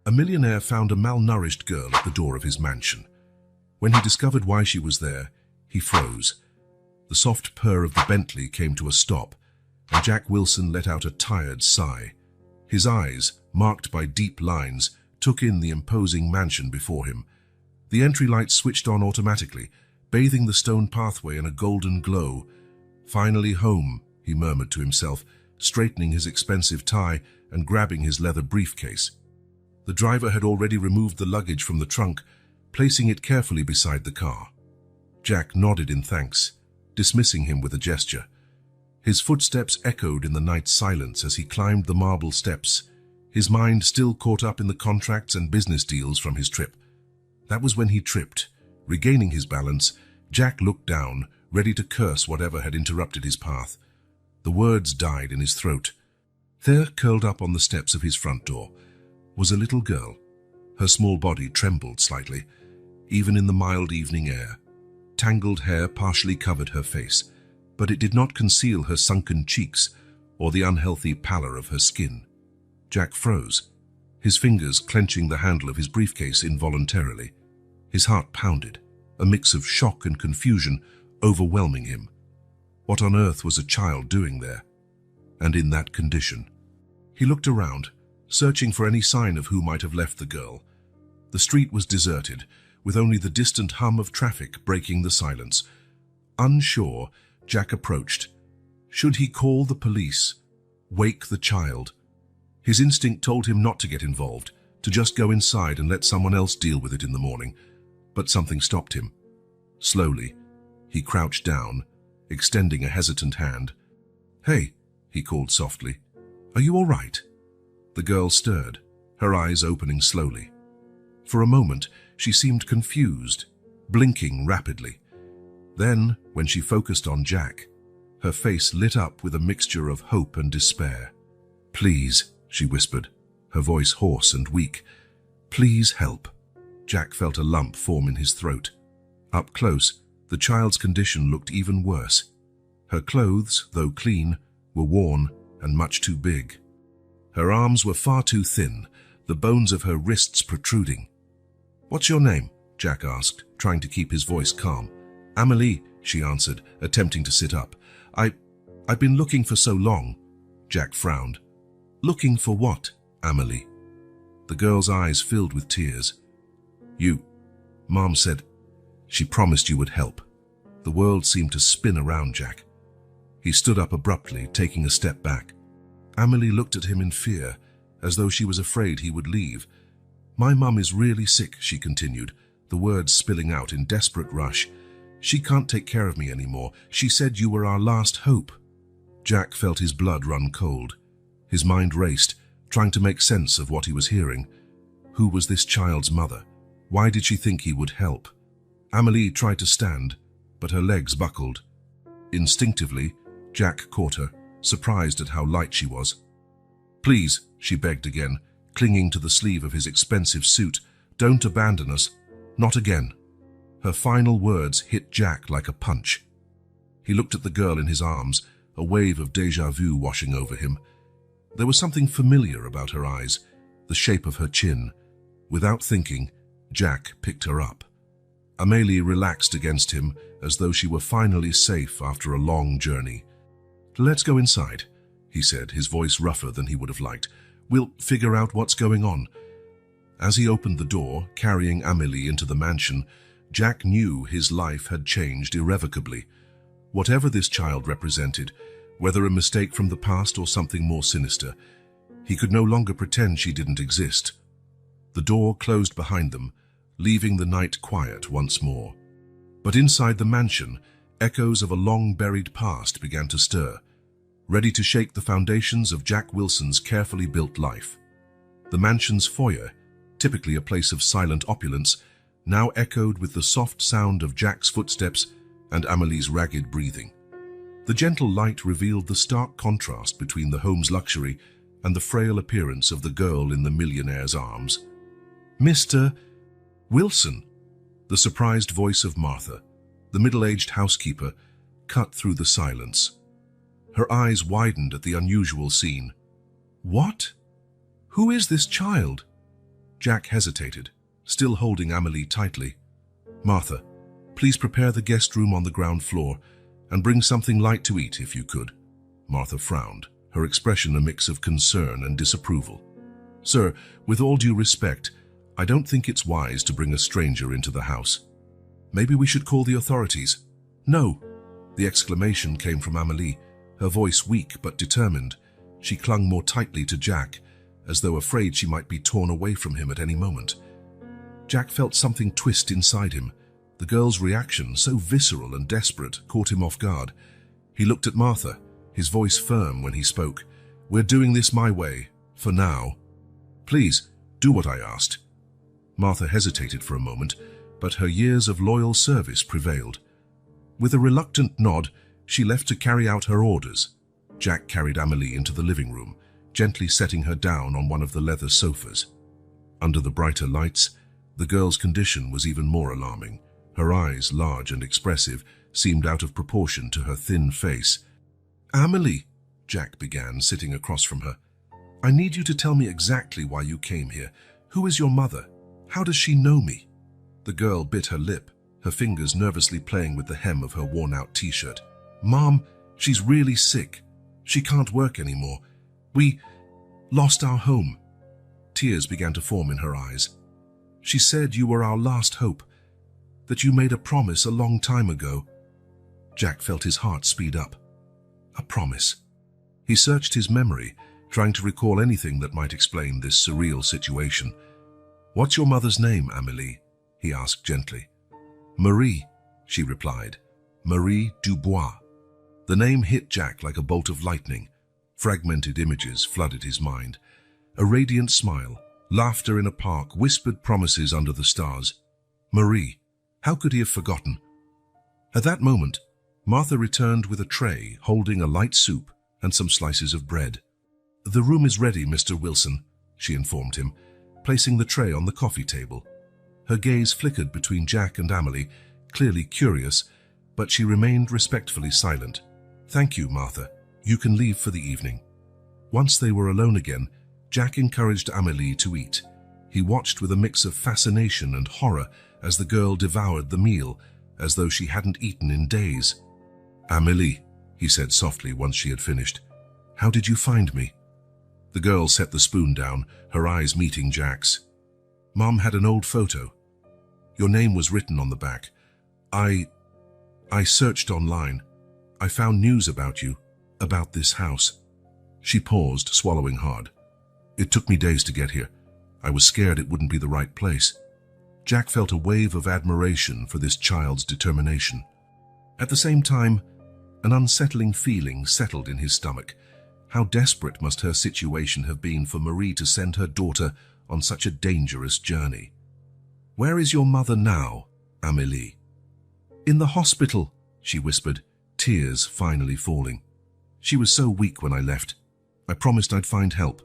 A millionaire found a malnourished girl at the door of his mansion. When he discovered why she was there, he froze. The soft purr of the Bentley came to a stop, and Jack Wilson let out a tired sigh. His eyes, marked by deep lines, took in the imposing mansion before him. The entry lights switched on automatically, bathing the stone pathway in a golden glow. "Finally home," he murmured to himself, straightening his expensive tie and grabbing his leather briefcase. The driver had already removed the luggage from the trunk, placing it carefully beside the car. Jack nodded in thanks, dismissing him with a gesture. His footsteps echoed in the night silence as he climbed the marble steps, his mind still caught up in the contracts and business deals from his trip. That was when he tripped. Regaining his balance, Jack looked down, ready to curse whatever had interrupted his path. The words died in his throat. There, curled up on the steps of his front door, was a little girl. Her small body trembled slightly, even in the mild evening air. Tangled hair partially covered her face, but it did not conceal her sunken cheeks or the unhealthy pallor of her skin. Jack froze, his fingers clenching the handle of his briefcase involuntarily. His heart pounded, a mix of shock and confusion overwhelming him. What on earth was a child doing there, and in that condition? He looked around, searching for any sign of who might have left the girl. The street was deserted, with only the distant hum of traffic breaking the silence. Unsure, Jack approached. Should he call the police? Wake the child? His instinct told him not to get involved, to just go inside and let someone else deal with it in the morning. But something stopped him. Slowly, he crouched down, extending a hesitant hand. "Hey," he called softly. "Are you all right?" The girl stirred, her eyes opening slowly. For a moment, she seemed confused, blinking rapidly. Then, when she focused on Jack, her face lit up with a mixture of hope and despair. "Please," she whispered, her voice hoarse and weak. "Please help." Jack felt a lump form in his throat. Up close, the child's condition looked even worse. Her clothes, though clean, were worn and much too big. Her arms were far too thin, the bones of her wrists protruding. "What's your name?" Jack asked, trying to keep his voice calm. "Amelie," she answered, attempting to sit up. I've been looking for so long." Jack frowned. "Looking for what, Amelie?" The girl's eyes filled with tears. Mom said she promised you would help." The world seemed to spin around Jack. He stood up abruptly, taking a step back. Amelie looked at him in fear, as though she was afraid he would leave. "My mum is really sick," she continued, the words spilling out in desperate rush. "She can't take care of me anymore. She said you were our last hope." Jack felt his blood run cold. His mind raced, trying to make sense of what he was hearing. Who was this child's mother? Why did she think he would help? Amelie tried to stand, but her legs buckled. Instinctively, Jack caught her, surprised at how light she was. "Please," she begged again, clinging to the sleeve of his expensive suit, "don't abandon us. Not again." Her final words hit Jack like a punch. He looked at the girl in his arms, a wave of déjà vu washing over him. There was something familiar about her eyes, the shape of her chin. Without thinking, Jack picked her up. Amelie relaxed against him as though she were finally safe after a long journey. "Let's go inside," he said, his voice rougher than he would have liked. "We'll figure out what's going on." As he opened the door, carrying Amelie into the mansion, Jack knew his life had changed irrevocably. Whatever this child represented, whether a mistake from the past or something more sinister, he could no longer pretend she didn't exist. The door closed behind them, leaving the night quiet once more. But inside the mansion, echoes of a long-buried past began to stir, ready to shake the foundations of Jack Wilson's carefully built life. The mansion's foyer, typically a place of silent opulence, now echoed with the soft sound of Jack's footsteps and Amelie's ragged breathing. The gentle light revealed the stark contrast between the home's luxury and the frail appearance of the girl in the millionaire's arms. "Mr. Wilson," the surprised voice of Martha, the middle-aged housekeeper, cut through the silence. Her eyes widened at the unusual scene. "What? Who is this child?" Jack hesitated, still holding Amélie tightly. "Martha, please prepare the guest room on the ground floor and bring something light to eat if you could." Martha frowned, her expression a mix of concern and disapproval. "Sir, with all due respect, I don't think it's wise to bring a stranger into the house. Maybe we should call the authorities." "No!" The exclamation came from Amélie, her voice weak but determined. She clung more tightly to Jack, as though afraid she might be torn away from him at any moment. Jack felt something twist inside him. The girl's reaction, so visceral and desperate, caught him off guard. He looked at Martha, his voice firm when he spoke. "We're doing this my way, for now. Please, do what I asked." Martha hesitated for a moment, but her years of loyal service prevailed. With a reluctant nod, she left to carry out her orders. Jack carried Amélie into the living room, gently setting her down on one of the leather sofas. Under the brighter lights, the girl's condition was even more alarming. Her eyes, large and expressive, seemed out of proportion to her thin face. "Amélie," Jack began, sitting across from her, "I need you to tell me exactly why you came here. Who is your mother? How does she know me?" The girl bit her lip, her fingers nervously playing with the hem of her worn-out t-shirt. "Mom, she's really sick. She can't work anymore. We lost our home." Tears began to form in her eyes. "She said you were our last hope, that you made a promise a long time ago." Jack felt his heart speed up. A promise. He searched his memory, trying to recall anything that might explain this surreal situation. "What's your mother's name, Amélie?" he asked gently. "Marie," she replied. "Marie Dubois." The name hit Jack like a bolt of lightning. Fragmented images flooded his mind. A radiant smile, laughter in a park, whispered promises under the stars. Marie. How could he have forgotten? At that moment, Martha returned with a tray holding a light soup and some slices of bread. "The room is ready, Mr. Wilson," she informed him, placing the tray on the coffee table. Her gaze flickered between Jack and Amélie, clearly curious, but she remained respectfully silent. "Thank you, Martha. You can leave for the evening." Once they were alone again, Jack encouraged Amélie to eat. He watched with a mix of fascination and horror as the girl devoured the meal, as though she hadn't eaten in days. "Amélie," he said softly once she had finished, "how did you find me?" The girl set the spoon down, her eyes meeting Jack's. "Mom had an old photo. Your name was written on the back. I searched online. I found news about you, about this house." She paused, swallowing hard. "It took me days to get here. I was scared it wouldn't be the right place." Jack felt a wave of admiration for this child's determination. At the same time, an unsettling feeling settled in his stomach. How desperate must her situation have been for Marie to send her daughter on such a dangerous journey. "Where is your mother now, Amélie?" "In the hospital," she whispered, tears finally falling. "She was so weak when I left. I promised I'd find help."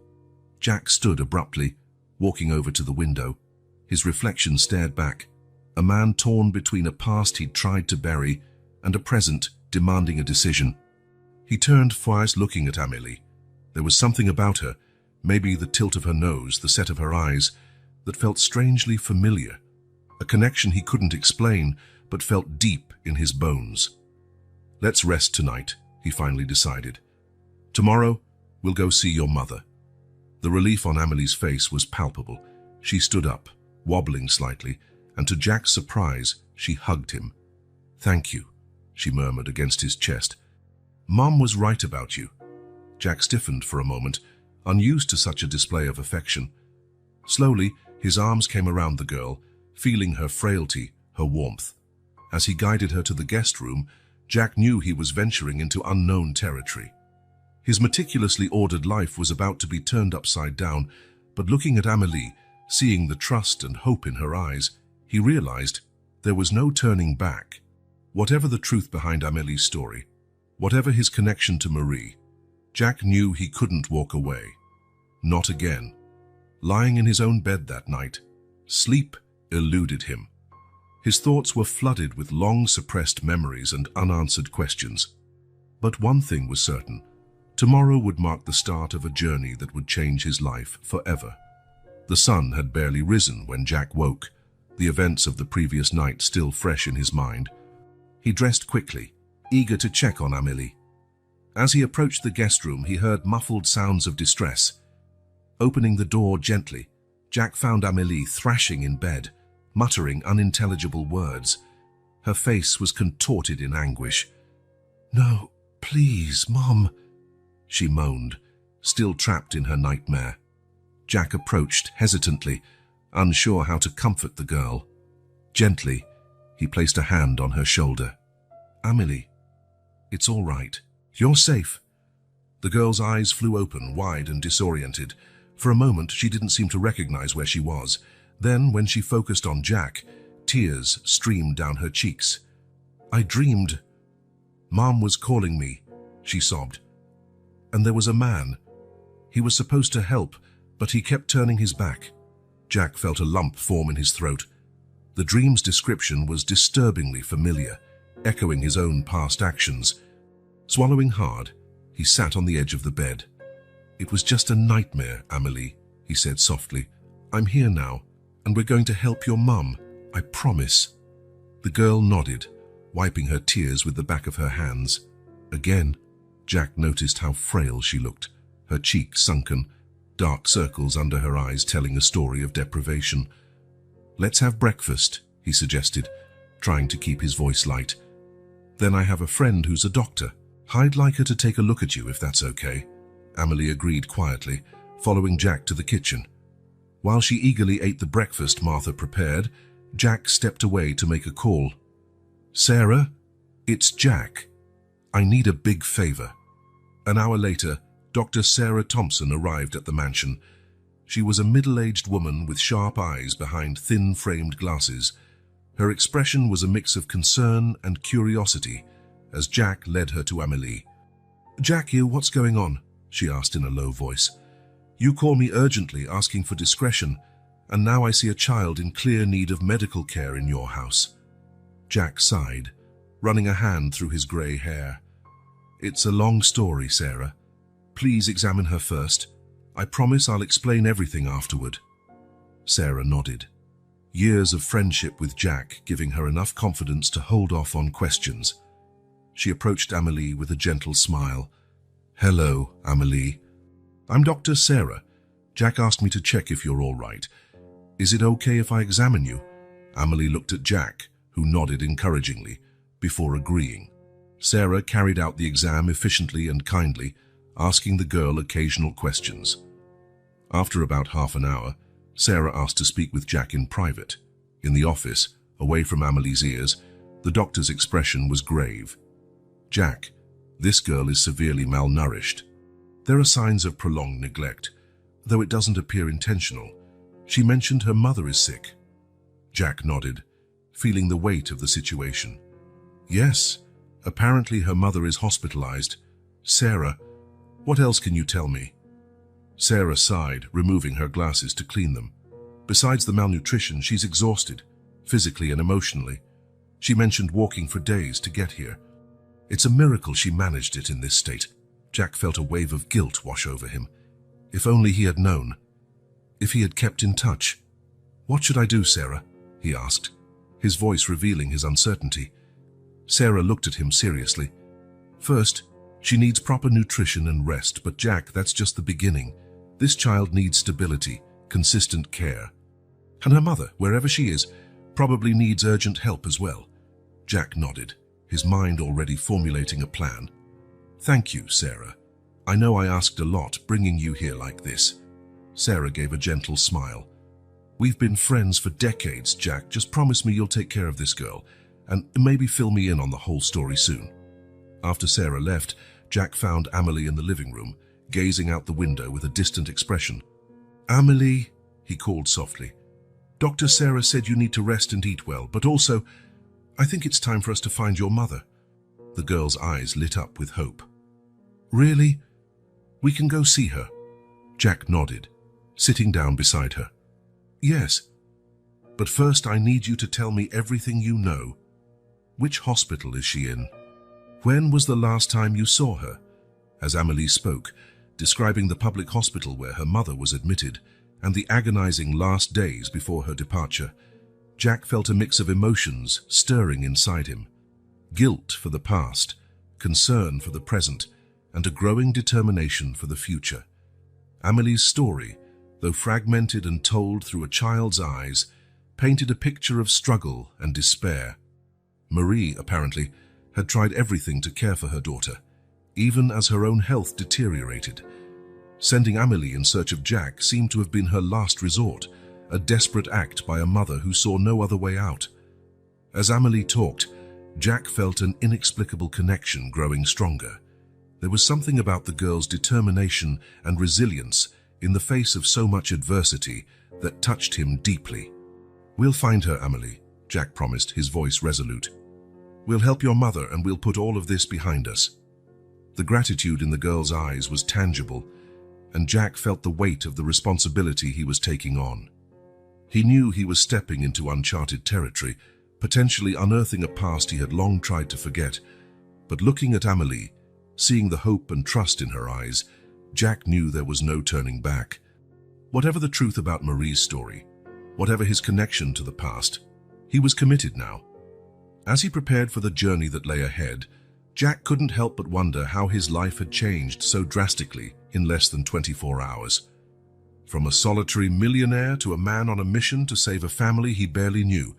Jack stood abruptly, walking over to the window. His reflection stared back, a man torn between a past he'd tried to bury and a present demanding a decision. He turned twice, looking at Amélie. There was something about her, maybe the tilt of her nose, the set of her eyes, that felt strangely familiar. A connection he couldn't explain, but felt deep in his bones. "Let's rest tonight," he finally decided. "Tomorrow, we'll go see your mother." The relief on Amélie's face was palpable. She stood up, wobbling slightly, and to Jack's surprise, she hugged him. "Thank you," she murmured against his chest. "Mom was right about you." Jack stiffened for a moment, unused to such a display of affection. Slowly, his arms came around the girl, feeling her frailty, her warmth. As he guided her to the guest room, Jack knew he was venturing into unknown territory. His meticulously ordered life was about to be turned upside down, but looking at Amélie, seeing the trust and hope in her eyes, he realized there was no turning back. Whatever the truth behind Amélie's story, whatever his connection to Marie, Jack knew he couldn't walk away. Not again. Lying in his own bed that night, sleep eluded him. His thoughts were flooded with long-suppressed memories and unanswered questions. But one thing was certain. Tomorrow would mark the start of a journey that would change his life forever. The sun had barely risen when Jack woke, the events of the previous night still fresh in his mind. He dressed quickly, eager to check on Amélie. As he approached the guest room, he heard muffled sounds of distress. Opening the door gently, Jack found Amélie thrashing in bed, muttering unintelligible words. Her face was contorted in anguish. "No, please, Mom," she moaned, still trapped in her nightmare. Jack approached hesitantly, unsure how to comfort the girl. Gently, he placed a hand on her shoulder. "Amélie, it's all right. You're safe." The girl's eyes flew open, wide and disoriented. For a moment, she didn't seem to recognize where she was. Then, when she focused on Jack, tears streamed down her cheeks. "I dreamed. Mom was calling me," she sobbed. "And there was a man. He was supposed to help, but he kept turning his back." Jack felt a lump form in his throat. The dream's description was disturbingly familiar, echoing his own past actions. Swallowing hard, he sat on the edge of the bed. "It was just a nightmare, Amélie," he said softly. "I'm here now, and we're going to help your mum, I promise." The girl nodded, wiping her tears with the back of her hands. Again, Jack noticed how frail she looked, her cheeks sunken, dark circles under her eyes telling a story of deprivation. "Let's have breakfast," he suggested, trying to keep his voice light. "Then I have a friend who's a doctor. I'd like her to take a look at you if that's okay." Amélie agreed quietly, following Jack to the kitchen. While she eagerly ate the breakfast Martha prepared, Jack stepped away to make a call. "Sarah, it's Jack. I need a big favor." An hour later, Dr. Sarah Thompson arrived at the mansion. She was a middle-aged woman with sharp eyes behind thin-framed glasses. Her expression was a mix of concern and curiosity as Jack led her to Amélie. "Jackie, what's going on?" she asked in a low voice. "You call me urgently asking for discretion, and now I see a child in clear need of medical care in your house." Jack sighed, running a hand through his grey hair. "It's a long story, Sarah. Please examine her first. I promise I'll explain everything afterward." Sarah nodded, years of friendship with Jack giving her enough confidence to hold off on questions. She approached Amélie with a gentle smile. "Hello, Amélie. I'm Dr. Sarah. Jack asked me to check if you're all right. Is it okay if I examine you?" Amélie looked at Jack, who nodded encouragingly, before agreeing. Sarah carried out the exam efficiently and kindly, asking the girl occasional questions. After about half an hour, Sarah asked to speak with Jack in private. In the office, away from Amélie's ears, the doctor's expression was grave. "Jack, this girl is severely malnourished. There are signs of prolonged neglect, though it doesn't appear intentional. She mentioned her mother is sick." Jack nodded, feeling the weight of the situation. "Yes, apparently her mother is hospitalized. Sarah, what else can you tell me?" Sarah sighed, removing her glasses to clean them. "Besides the malnutrition, she's exhausted, physically and emotionally. She mentioned walking for days to get here. It's a miracle she managed it in this state." Jack felt a wave of guilt wash over him. If only he had known. If he had kept in touch. "What should I do, Sarah?" he asked, his voice revealing his uncertainty. Sarah looked at him seriously. "First, she needs proper nutrition and rest, but Jack, that's just the beginning. This child needs stability, consistent care. And her mother, wherever she is, probably needs urgent help as well." Jack nodded, his mind already formulating a plan. "Thank you, Sarah. I know I asked a lot bringing you here like this." Sarah gave a gentle smile. "We've been friends for decades, Jack. Just promise me you'll take care of this girl, and maybe fill me in on the whole story soon." After Sarah left, Jack found Amélie in the living room, gazing out the window with a distant expression. "Amélie," he called softly, "Dr. Sarah said you need to rest and eat well, but also, I think it's time for us to find your mother." The girl's eyes lit up with hope. "Really? We can go see her?" Jack nodded, sitting down beside her. "Yes, but first I need you to tell me everything you know. Which hospital is she in? When was the last time you saw her?" As Amélie spoke, describing the public hospital where her mother was admitted, and the agonizing last days before her departure, Jack felt a mix of emotions stirring inside him. Guilt for the past, concern for the present, and a growing determination for the future. Amelie's story, though fragmented and told through a child's eyes, painted a picture of struggle and despair. Marie, apparently, had tried everything to care for her daughter, even as her own health deteriorated. Sending Amelie in search of Jack seemed to have been her last resort, a desperate act by a mother who saw no other way out. As Amelie talked, Jack felt an inexplicable connection growing stronger. There was something about the girl's determination and resilience in the face of so much adversity that touched him deeply. "We'll find her, Amelie," Jack promised, his voice resolute. "We'll help your mother and we'll put all of this behind us." The gratitude in the girl's eyes was tangible, and Jack felt the weight of the responsibility he was taking on. He knew he was stepping into uncharted territory, potentially unearthing a past he had long tried to forget. But looking at Amelie, seeing the hope and trust in her eyes, Jack knew there was no turning back. Whatever the truth about Marie's story, whatever his connection to the past, he was committed now. As he prepared for the journey that lay ahead, Jack couldn't help but wonder how his life had changed so drastically in less than 24 hours. From a solitary millionaire to a man on a mission to save a family he barely knew,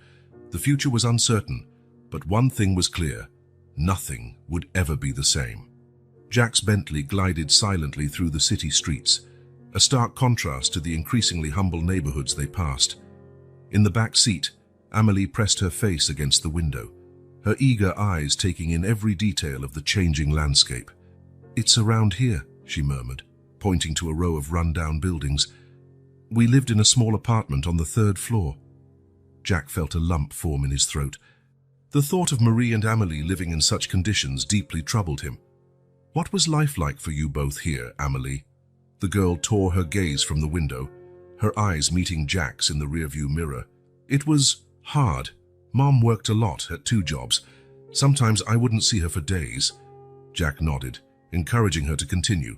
the future was uncertain, but one thing was clear: nothing would ever be the same. Jack's Bentley glided silently through the city streets, a stark contrast to the increasingly humble neighborhoods they passed. In the back seat, Amelie pressed her face against the window, her eager eyes taking in every detail of the changing landscape. "It's around here," she murmured, pointing to a row of run-down buildings. "We lived in a small apartment on the 3rd floor." Jack felt a lump form in his throat. The thought of Marie and Amelie living in such conditions deeply troubled him. "What was life like for you both here, Amelie?" The girl tore her gaze from the window, her eyes meeting Jack's in the rearview mirror. "It was hard. Mom worked a lot at 2 jobs. Sometimes I wouldn't see her for days." Jack nodded, encouraging her to continue.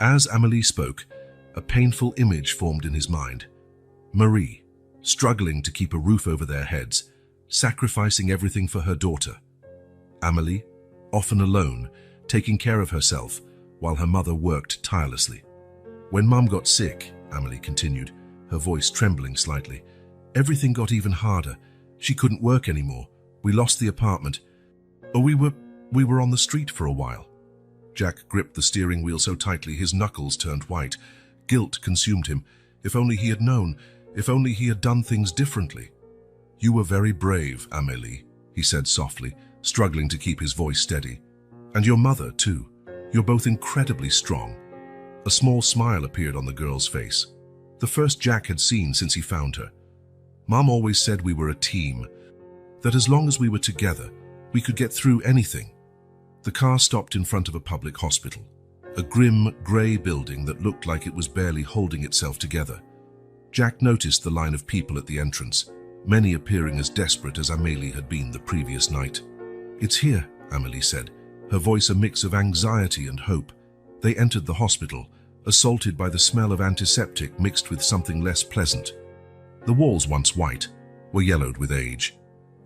As Amelie spoke, a painful image formed in his mind. Marie, struggling to keep a roof over their heads, sacrificing everything for her daughter. Amelie, often alone, taking care of herself while her mother worked tirelessly. "When Mom got sick," Amelie continued, her voice trembling slightly, "everything got even harder. She couldn't work anymore. We lost the apartment. We were on the street for a while." Jack gripped the steering wheel so tightly his knuckles turned white. Guilt consumed him. If only he had known. If only he had done things differently. "You were very brave, Amélie," he said softly, struggling to keep his voice steady. "And your mother, too. You're both incredibly strong." A small smile appeared on the girl's face, the first Jack had seen since he found her. "Mom always said we were a team, that as long as we were together, we could get through anything." The car stopped in front of a public hospital, a grim, grey building that looked like it was barely holding itself together. Jack noticed the line of people at the entrance, many appearing as desperate as Amélie had been the previous night. "It's here," Amélie said, her voice a mix of anxiety and hope. They entered the hospital, assaulted by the smell of antiseptic mixed with something less pleasant. The walls, once white, were yellowed with age.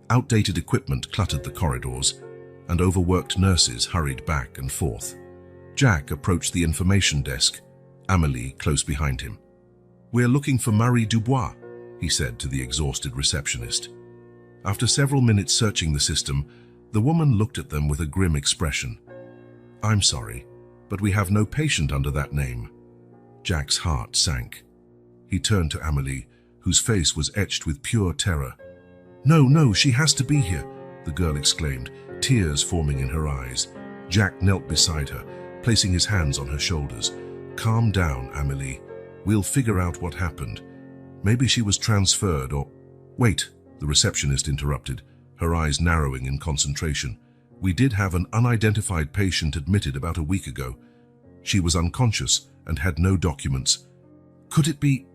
Outdated equipment cluttered the corridors, and overworked nurses hurried back and forth. Jack approached the information desk, Amélie close behind him. "We're looking for Marie Dubois," he said to the exhausted receptionist. After several minutes searching the system, the woman looked at them with a grim expression. "I'm sorry, but we have no patient under that name." Jack's heart sank. He turned to Amélie, whose face was etched with pure terror. No, she has to be here," the girl exclaimed, tears forming in her eyes. Jack knelt beside her, placing his hands on her shoulders. "Calm down, Amélie. We'll figure out what happened. Maybe she was transferred or—" "Wait," the receptionist interrupted, her eyes narrowing in concentration. "We did have an unidentified patient admitted about a week ago. She was unconscious and had no documents." "Could it be—"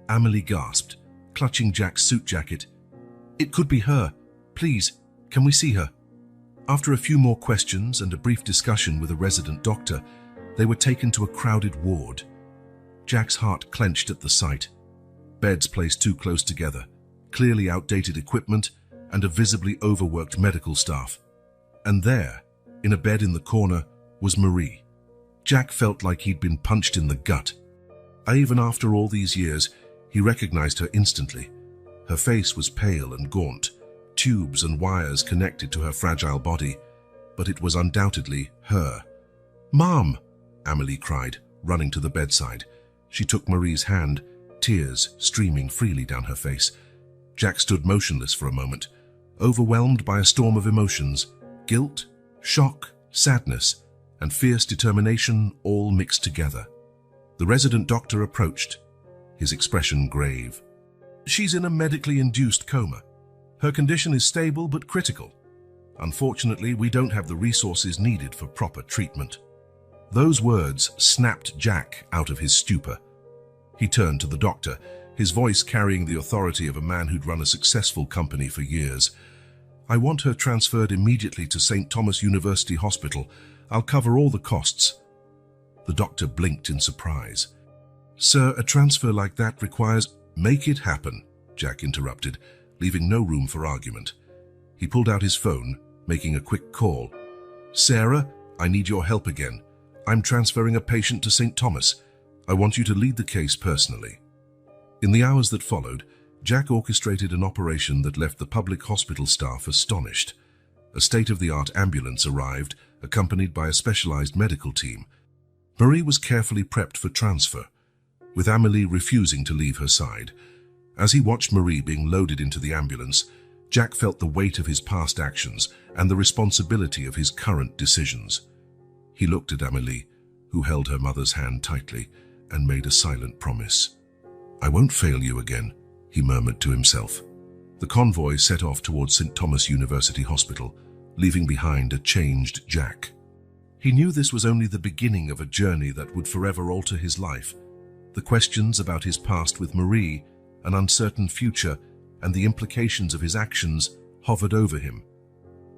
Amélie gasped, clutching Jack's suit jacket. "It could be her. Please, can we see her?" After a few more questions and a brief discussion with a resident doctor, they were taken to a crowded ward. Jack's heart clenched at the sight. Beds placed too close together, clearly outdated equipment, and a visibly overworked medical staff. And there, in a bed in the corner, was Marie. Jack felt like he'd been punched in the gut. Even after all these years, he recognized her instantly. Her face was pale and gaunt, tubes and wires connected to her fragile body, but it was undoubtedly her. "Mom!" Amelie cried, running to the bedside. She took Marie's hand, tears streaming freely down her face. Jack stood motionless for a moment, overwhelmed by a storm of emotions: guilt, shock, sadness, and fierce determination all mixed together. The resident doctor approached, his expression grave. "She's in a medically induced coma. Her condition is stable but critical. Unfortunately, we don't have the resources needed for proper treatment." Those words snapped Jack out of his stupor. He turned to the doctor, his voice carrying the authority of a man who'd run a successful company for years. "I want her transferred immediately to St. Thomas University Hospital. I'll cover all the costs." The doctor blinked in surprise. "Sir, a transfer like that requires—" "Make it happen," Jack interrupted, leaving no room for argument. He pulled out his phone, making a quick call. "Sarah, I need your help again. I'm transferring a patient to St. Thomas. I want you to lead the case personally." In the hours that followed, Jack orchestrated an operation that left the public hospital staff astonished. A state-of-the-art ambulance arrived, accompanied by a specialized medical team. Marie was carefully prepped for transfer, with Amelie refusing to leave her side. As he watched Marie being loaded into the ambulance, Jack felt the weight of his past actions and the responsibility of his current decisions. He looked at Amelie, who held her mother's hand tightly, and made a silent promise. "I won't fail you again," he murmured to himself. The convoy set off towards St. Thomas University Hospital, leaving behind a changed Jack. He knew this was only the beginning of a journey that would forever alter his life. The questions about his past with Marie, an uncertain future, and the implications of his actions hovered over him.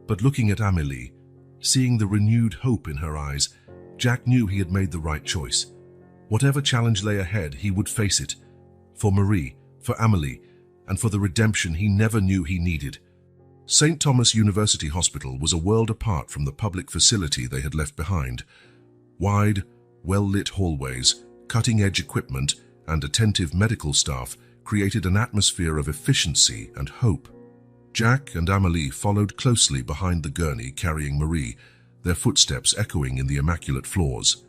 But looking at Amelie, seeing the renewed hope in her eyes, Jack knew he had made the right choice. Whatever challenge lay ahead, he would face it. For Marie, for Amelie, and for the redemption he never knew he needed. St. Thomas University Hospital was a world apart from the public facility they had left behind. Wide, well-lit hallways, cutting-edge equipment, and attentive medical staff created an atmosphere of efficiency and hope. Jack and Amelie followed closely behind the gurney carrying Marie, their footsteps echoing in the immaculate floors.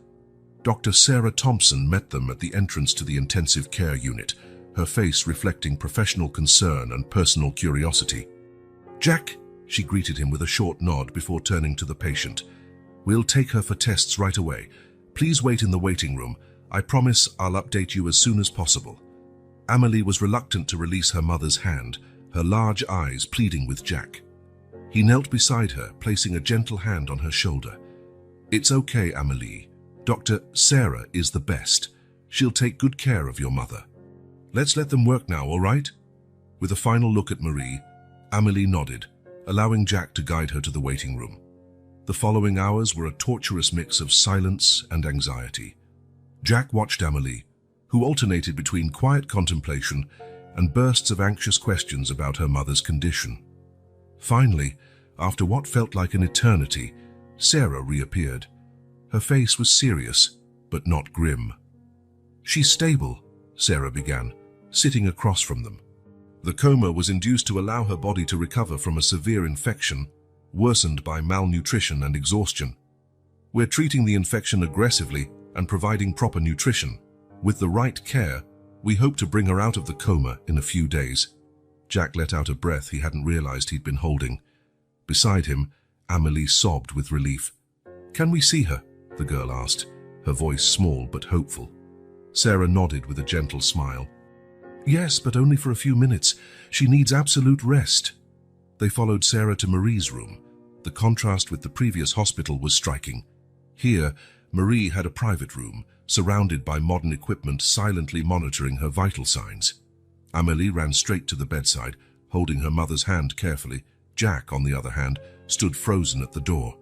Dr. Sarah Thompson met them at the entrance to the intensive care unit, her face reflecting professional concern and personal curiosity. "Jack," she greeted him with a short nod before turning to the patient. "We'll take her for tests right away. Please wait in the waiting room. I promise I'll update you as soon as possible." Amelie was reluctant to release her mother's hand, her large eyes pleading with Jack. He knelt beside her, placing a gentle hand on her shoulder. "It's okay, Amelie. Dr. Sarah is the best. She'll take good care of your mother. Let's let them work now, all right?" With a final look at Marie, Amelie nodded, allowing Jack to guide her to the waiting room. The following hours were a torturous mix of silence and anxiety. Jack watched Amelie, who alternated between quiet contemplation and bursts of anxious questions about her mother's condition. Finally, after what felt like an eternity, Sarah reappeared. Her face was serious, but not grim. "She's stable," Sarah began, sitting across from them. The coma was induced to allow her body to recover from a severe infection, worsened by malnutrition and exhaustion. "We're treating the infection aggressively and providing proper nutrition. With the right care, we hope to bring her out of the coma in a few days." Jack let out a breath he hadn't realized he'd been holding. Beside him, Amelie sobbed with relief. "Can we see her?" the girl asked, her voice small but hopeful. Sarah nodded with a gentle smile. "Yes, but only for a few minutes. She needs absolute rest." They followed Sarah to Marie's room. The contrast with the previous hospital was striking. Here, Marie had a private room, surrounded by modern equipment silently monitoring her vital signs. Amelie ran straight to the bedside, holding her mother's hand carefully. Jack, on the other hand, stood frozen at the door.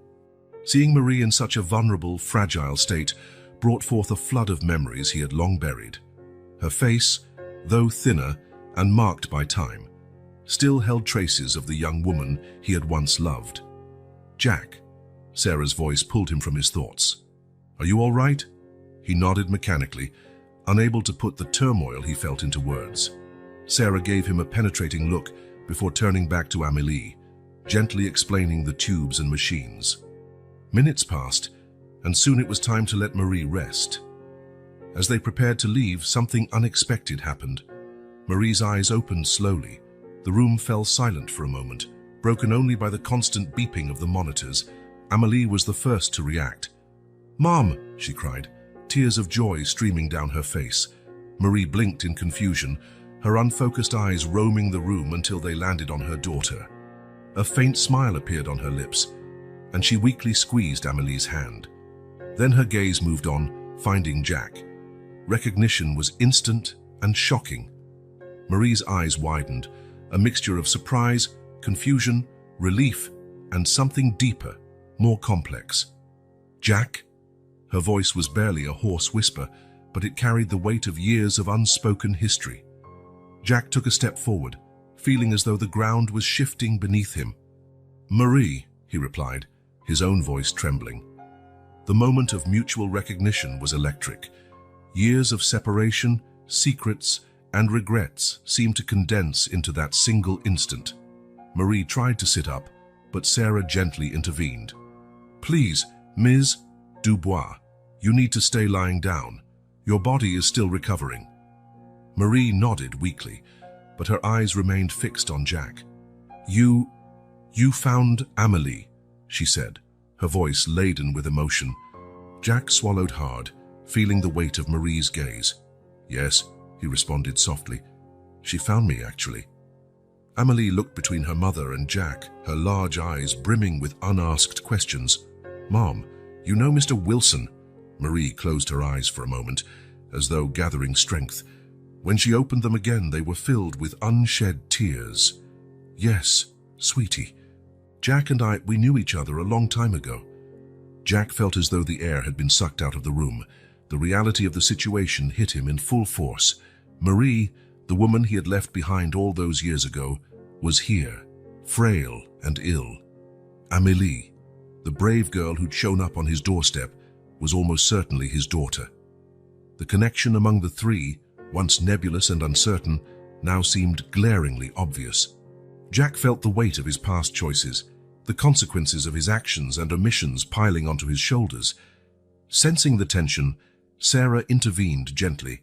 Seeing Marie in such a vulnerable, fragile state brought forth a flood of memories he had long buried. Her face, though thinner and marked by time, still held traces of the young woman he had once loved. "Jack," Sarah's voice pulled him from his thoughts. "Are you all right?" He nodded mechanically, unable to put the turmoil he felt into words. Sarah gave him a penetrating look before turning back to Amélie, gently explaining the tubes and machines. Minutes passed, and soon it was time to let Marie rest. As they prepared to leave, something unexpected happened. Marie's eyes opened slowly. The room fell silent for a moment, broken only by the constant beeping of the monitors. Amélie was the first to react. "Mom!" she cried, tears of joy streaming down her face. Marie blinked in confusion, her unfocused eyes roaming the room until they landed on her daughter. A faint smile appeared on her lips, and she weakly squeezed Amélie's hand. Then her gaze moved on, finding Jack. Recognition was instant and shocking. Marie's eyes widened, a mixture of surprise, confusion, relief, and something deeper, more complex. "Jack?" Her voice was barely a hoarse whisper, but it carried the weight of years of unspoken history. Jack took a step forward, feeling as though the ground was shifting beneath him. "Marie," he replied, his own voice trembling. The moment of mutual recognition was electric. Years of separation, secrets, and regrets seemed to condense into that single instant. Marie tried to sit up, but Sarah gently intervened. "Please, Ms. Dubois, you need to stay lying down. Your body is still recovering." Marie nodded weakly, but her eyes remained fixed on Jack. You found Amélie," she said, her voice laden with emotion. Jack swallowed hard, feeling the weight of Marie's gaze. "Yes," he responded softly. "She found me, actually." Amélie looked between her mother and Jack, her large eyes brimming with unasked questions. "Mom, you know Mr. Wilson?" Marie closed her eyes for a moment, as though gathering strength. When she opened them again, they were filled with unshed tears. "Yes, sweetie. Jack and we knew each other a long time ago." Jack felt as though the air had been sucked out of the room. The reality of the situation hit him in full force. Marie, the woman he had left behind all those years ago, was here, frail and ill. Amélie, the brave girl who'd shown up on his doorstep, was almost certainly his daughter. The connection among the three, once nebulous and uncertain, now seemed glaringly obvious. Jack felt the weight of his past choices, the consequences of his actions and omissions piling onto his shoulders. Sensing the tension, Sarah intervened gently.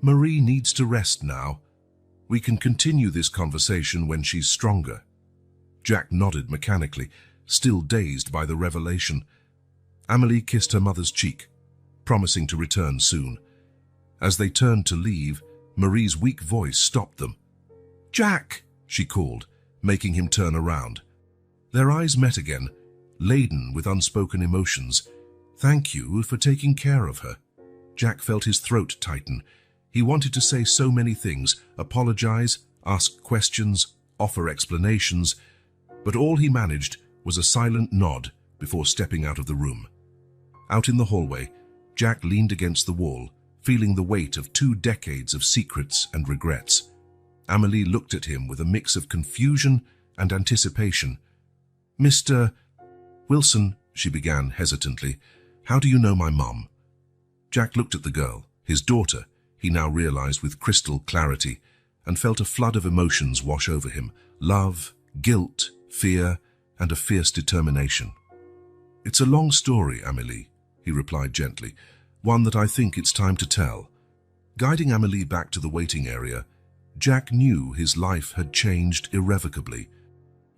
"Marie needs to rest now. We can continue this conversation when she's stronger." Jack nodded mechanically, still dazed by the revelation. Amélie kissed her mother's cheek, promising to return soon. As they turned to leave, Marie's weak voice stopped them. "Jack!" she called, making him turn around. Their eyes met again, laden with unspoken emotions. "Thank you for taking care of her." Jack felt his throat tighten. He wanted to say so many things, apologize, ask questions, offer explanations, but all he managed was a silent nod before stepping out of the room. Out in the hallway, Jack leaned against the wall, feeling the weight of 2 decades of secrets and regrets. Amélie looked at him with a mix of confusion and anticipation. "Mr. Wilson," she began hesitantly, "how do you know my mom?" Jack looked at the girl, his daughter, he now realized with crystal clarity, and felt a flood of emotions wash over him: love, guilt, fear, and a fierce determination. "It's a long story, Amélie," he replied gently, "one that I think it's time to tell." Guiding Amélie back to the waiting area, Jack knew his life had changed irrevocably.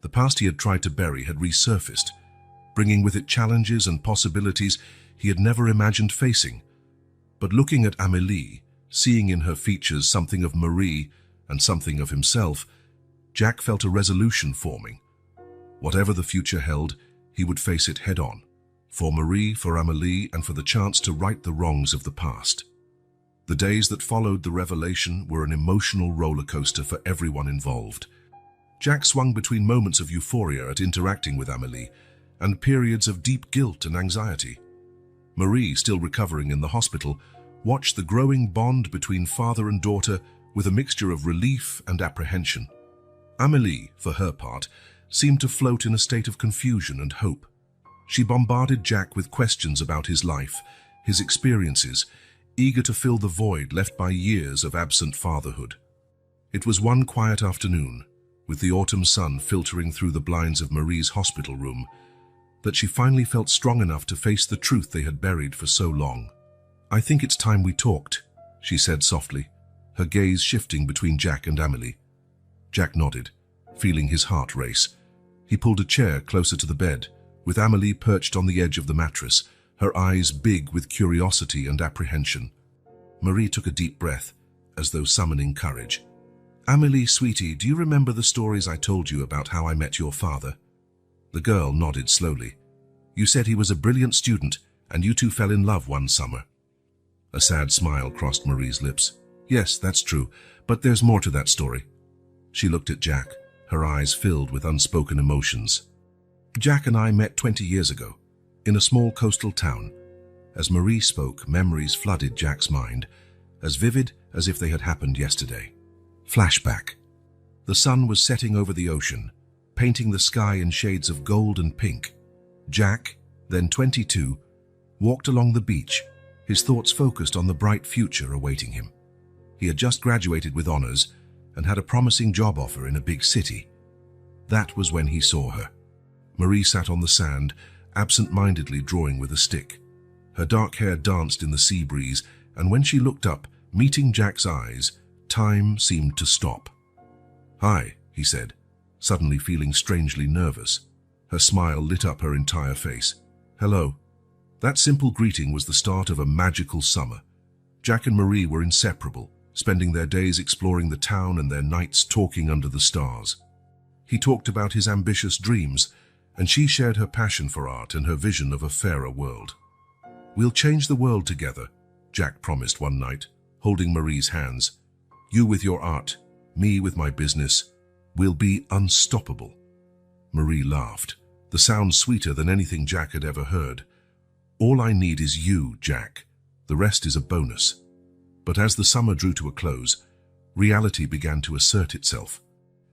The past he had tried to bury had resurfaced, bringing with it challenges and possibilities he had never imagined facing. But looking at Amélie, seeing in her features something of Marie and something of himself, Jack felt a resolution forming. Whatever the future held, he would face it head-on, for Marie, for Amélie, and for the chance to right the wrongs of the past. The days that followed the revelation were an emotional roller coaster for everyone involved. Jack swung between moments of euphoria at interacting with Amélie and periods of deep guilt and anxiety. Marie, still recovering in the hospital, watched the growing bond between father and daughter with a mixture of relief and apprehension. Amélie, for her part, seemed to float in a state of confusion and hope. She bombarded Jack with questions about his life, his experiences, eager to fill the void left by years of absent fatherhood. It was one quiet afternoon, with the autumn sun filtering through the blinds of Marie's hospital room, that she finally felt strong enough to face the truth they had buried for so long. "I think it's time we talked," she said softly, her gaze shifting between Jack and Amélie. Jack nodded, feeling his heart race. He pulled a chair closer to the bed, with Amélie perched on the edge of the mattress, her eyes big with curiosity and apprehension. Marie took a deep breath, as though summoning courage. "Amélie, sweetie, do you remember the stories I told you about how I met your father?" The girl nodded slowly. "You said he was a brilliant student, and you two fell in love one summer." A sad smile crossed Marie's lips. "Yes, that's true, but there's more to that story." She looked at Jack, her eyes filled with unspoken emotions. "Jack and I met 20 years ago, in a small coastal town." As Marie spoke, memories flooded Jack's mind, as vivid as if they had happened yesterday. Flashback. The sun was setting over the ocean, painting the sky in shades of gold and pink. Jack, then 22, walked along the beach, his thoughts focused on the bright future awaiting him. He had just graduated with honors and had a promising job offer in a big city. That was when he saw her. Marie sat on the sand, absent-mindedly drawing with a stick. Her dark hair danced in the sea breeze, and when she looked up, meeting Jack's eyes, time seemed to stop. "Hi," he said, suddenly feeling strangely nervous. Her smile lit up her entire face. "Hello." That simple greeting was the start of a magical summer. Jack and Marie were inseparable, spending their days exploring the town and their nights talking under the stars. He talked about his ambitious dreams, and she shared her passion for art and her vision of a fairer world. "We'll change the world together," Jack promised one night, holding Marie's hands. "You with your art, me with my business. We'll be unstoppable." Marie laughed, the sound sweeter than anything Jack had ever heard. "All I need is you, Jack. The rest is a bonus." But as the summer drew to a close, reality began to assert itself.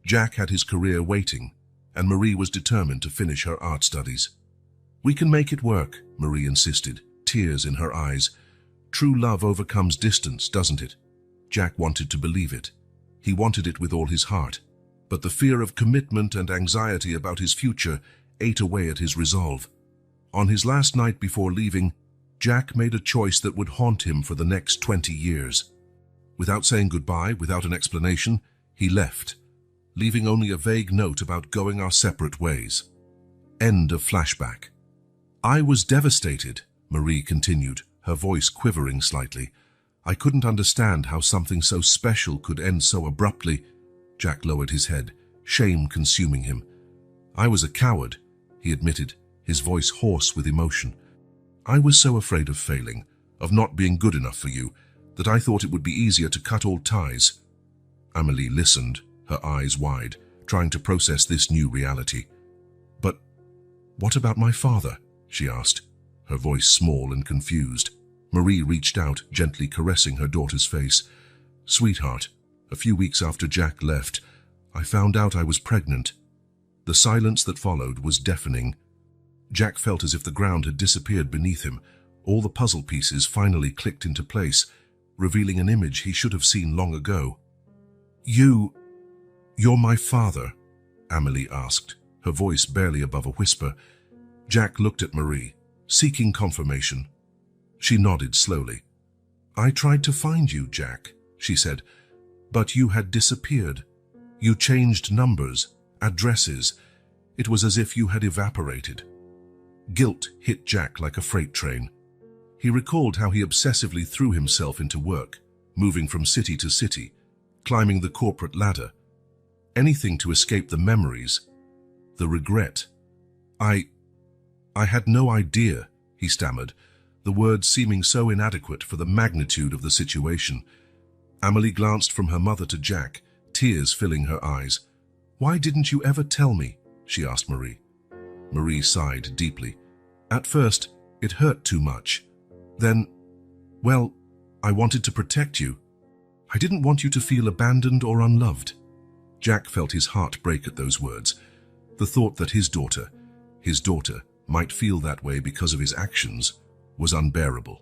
Jack had his career waiting, and Marie was determined to finish her art studies. "We can make it work," Marie insisted, tears in her eyes. "True love overcomes distance, doesn't it?" Jack wanted to believe it. He wanted it with all his heart, but the fear of commitment and anxiety about his future ate away at his resolve. On his last night before leaving, Jack made a choice that would haunt him for the next 20 years. Without saying goodbye, without an explanation, he left, leaving only a vague note about going our separate ways. End of flashback. "I was devastated," Marie continued, her voice quivering slightly. "I couldn't understand how something so special could end so abruptly." Jack lowered his head, shame consuming him. "I was a coward," he admitted, his voice hoarse with emotion. "I was so afraid of failing, of not being good enough for you, that I thought it would be easier to cut all ties." Amélie listened, her eyes wide, trying to process this new reality. "But what about my father?" she asked, her voice small and confused. Marie reached out, gently caressing her daughter's face. "Sweetheart, a few weeks after Jack left, I found out I was pregnant." The silence that followed was deafening. Jack felt as if the ground had disappeared beneath him. All the puzzle pieces finally clicked into place, revealing an image he should have seen long ago. You're my father?" Amélie asked, her voice barely above a whisper. Jack looked at Marie, seeking confirmation. She nodded slowly. "I tried to find you, Jack," she said, "but you had disappeared. You changed numbers, addresses. It was as if you had evaporated." Guilt hit Jack like a freight train. He recalled how he obsessively threw himself into work, moving from city to city, climbing the corporate ladder. Anything to escape the memories, the regret. I had no idea," he stammered, the words seeming so inadequate for the magnitude of the situation. Amélie glanced from her mother to Jack, tears filling her eyes. "Why didn't you ever tell me?" she asked Marie. Marie sighed deeply. "At first, it hurt too much. Then, well, I wanted to protect you. I didn't want you to feel abandoned or unloved. Jack felt his heart break at those words. The thought that his daughter, might feel that way because of his actions was unbearable.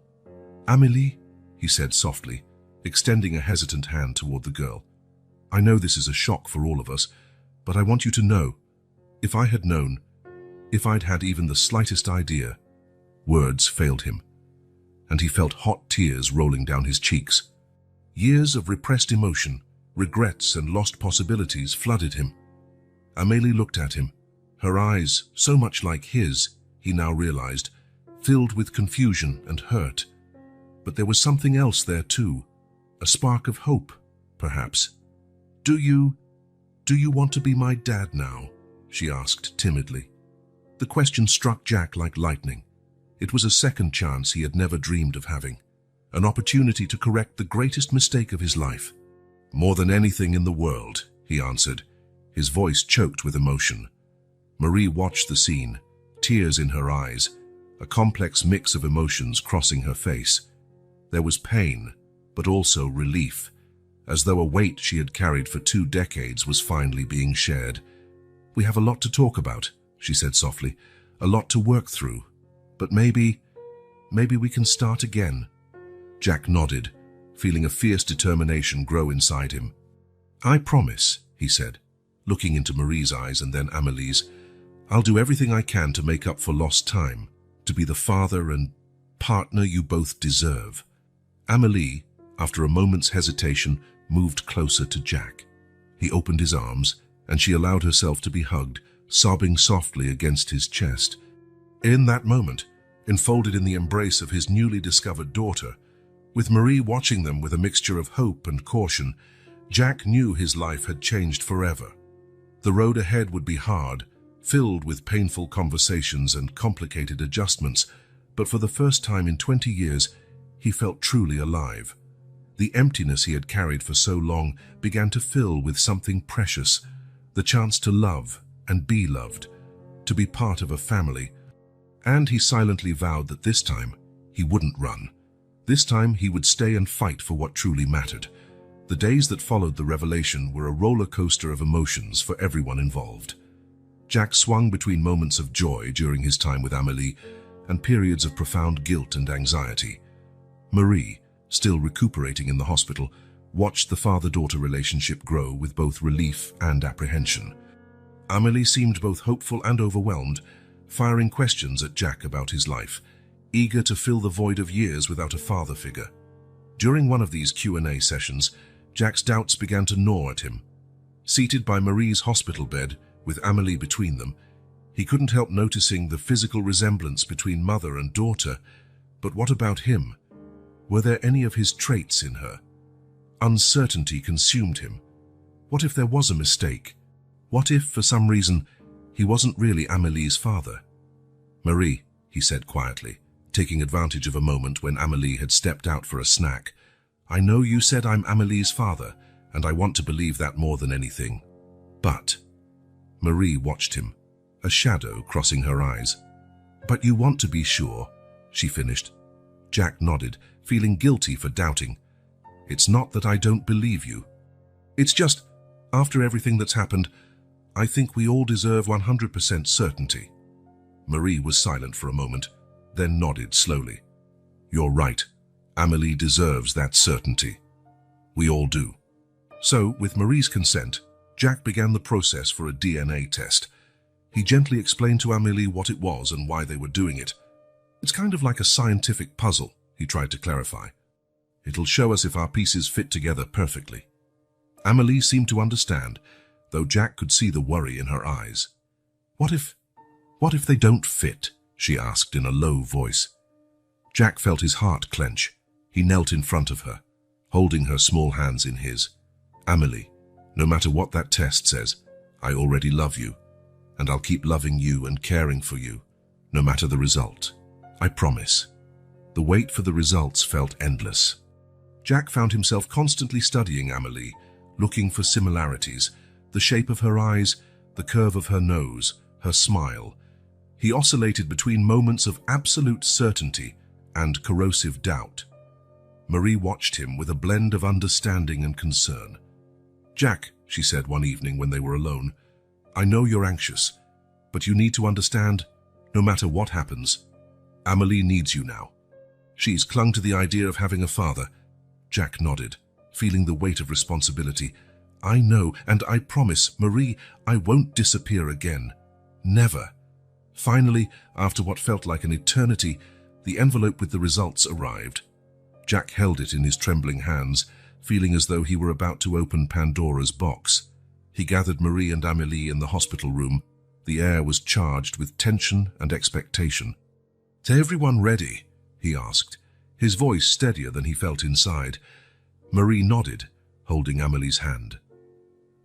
Amélie, he said softly, extending a hesitant hand toward the girl. I know this is a shock for all of us, but I want you to know, if I had known, if I'd had even the slightest idea. Words failed him, and he felt hot tears rolling down his cheeks. Years of repressed emotion, regrets and lost possibilities flooded him. Amélie looked at him, her eyes, so much like his, he now realized, filled with confusion and hurt. But there was something else there too, a spark of hope, perhaps. Do you want to be my dad now? She asked timidly. The question struck Jack like lightning. It was a second chance he had never dreamed of having, an opportunity to correct the greatest mistake of his life. More than anything in the world, he answered, his voice choked with emotion. Marie watched the scene, tears in her eyes, a complex mix of emotions crossing her face. There was pain, but also relief, as though a weight she had carried for 2 decades was finally being shared. We have a lot to talk about, she said softly, a lot to work through, but maybe we can start again. Jack nodded, feeling a fierce determination grow inside him. I promise, he said, looking into Marie's eyes and then Amélie's. I'll do everything I can to make up for lost time, to be the father and partner you both deserve. Amélie, after a moment's hesitation, moved closer to Jack. He opened his arms, and she allowed herself to be hugged, sobbing softly against his chest. In that moment, enfolded in the embrace of his newly discovered daughter, with Marie watching them with a mixture of hope and caution, Jack knew his life had changed forever. The road ahead would be hard, filled with painful conversations and complicated adjustments, but for the first time in 20 years, he felt truly alive. The emptiness he had carried for so long began to fill with something precious, the chance to love and be loved, to be part of a family. And he silently vowed that this time he wouldn't run. This time he would stay and fight for what truly mattered. The days that followed the revelation were a roller coaster of emotions for everyone involved. Jack swung between moments of joy during his time with Amélie and periods of profound guilt and anxiety. Marie, still recuperating in the hospital, watched the father-daughter relationship grow with both relief and apprehension. Amélie seemed both hopeful and overwhelmed, firing questions at Jack about his life, eager to fill the void of years without a father figure. During one of these Q&A sessions, Jack's doubts began to gnaw at him. Seated by Marie's hospital bed, with Amélie between them, he couldn't help noticing the physical resemblance between mother and daughter. But what about him? Were there any of his traits in her? Uncertainty consumed him. What if there was a mistake? What if, for some reason, he wasn't really Amélie's father? Marie, he said quietly, taking advantage of a moment when Amélie had stepped out for a snack. I know you said I'm Amélie's father, and I want to believe that more than anything. But... Marie watched him, a shadow crossing her eyes. But you want to be sure, she finished. Jack nodded, feeling guilty for doubting. It's not that I don't believe you. It's just, after everything that's happened, I think we all deserve 100% certainty. Marie was silent for a moment, then nodded slowly. You're right. Amélie deserves that certainty. We all do. So, with Marie's consent, Jack began the process for a DNA test. He gently explained to Amélie what it was and why they were doing it. It's kind of like a scientific puzzle, he tried to clarify. It'll show us if our pieces fit together perfectly. Amélie seemed to understand, though Jack could see the worry in her eyes. What if they don't fit? She asked in a low voice. Jack felt his heart clench. He knelt in front of her, holding her small hands in his. Amélie, no matter what that test says, I already love you, and I'll keep loving you and caring for you, no matter the result. I promise. The wait for the results felt endless. Jack found himself constantly studying Amélie, looking for similarities, the shape of her eyes, the curve of her nose, her smile. He oscillated between moments of absolute certainty and corrosive doubt. Marie watched him with a blend of understanding and concern. "Jack," she said one evening when they were alone, "I know you're anxious, but you need to understand, no matter what happens, Amélie needs you now. She's clung to the idea of having a father." Jack nodded, feeling the weight of responsibility. "I know, and I promise, Marie, I won't disappear again. Never." Finally, after what felt like an eternity, the envelope with the results arrived. Jack held it in his trembling hands, feeling as though he were about to open Pandora's box. He gathered Marie and Amélie in the hospital room. The air was charged with tension and expectation. "Is everyone ready?" he asked, his voice steadier than he felt inside. Marie nodded, holding Amélie's hand.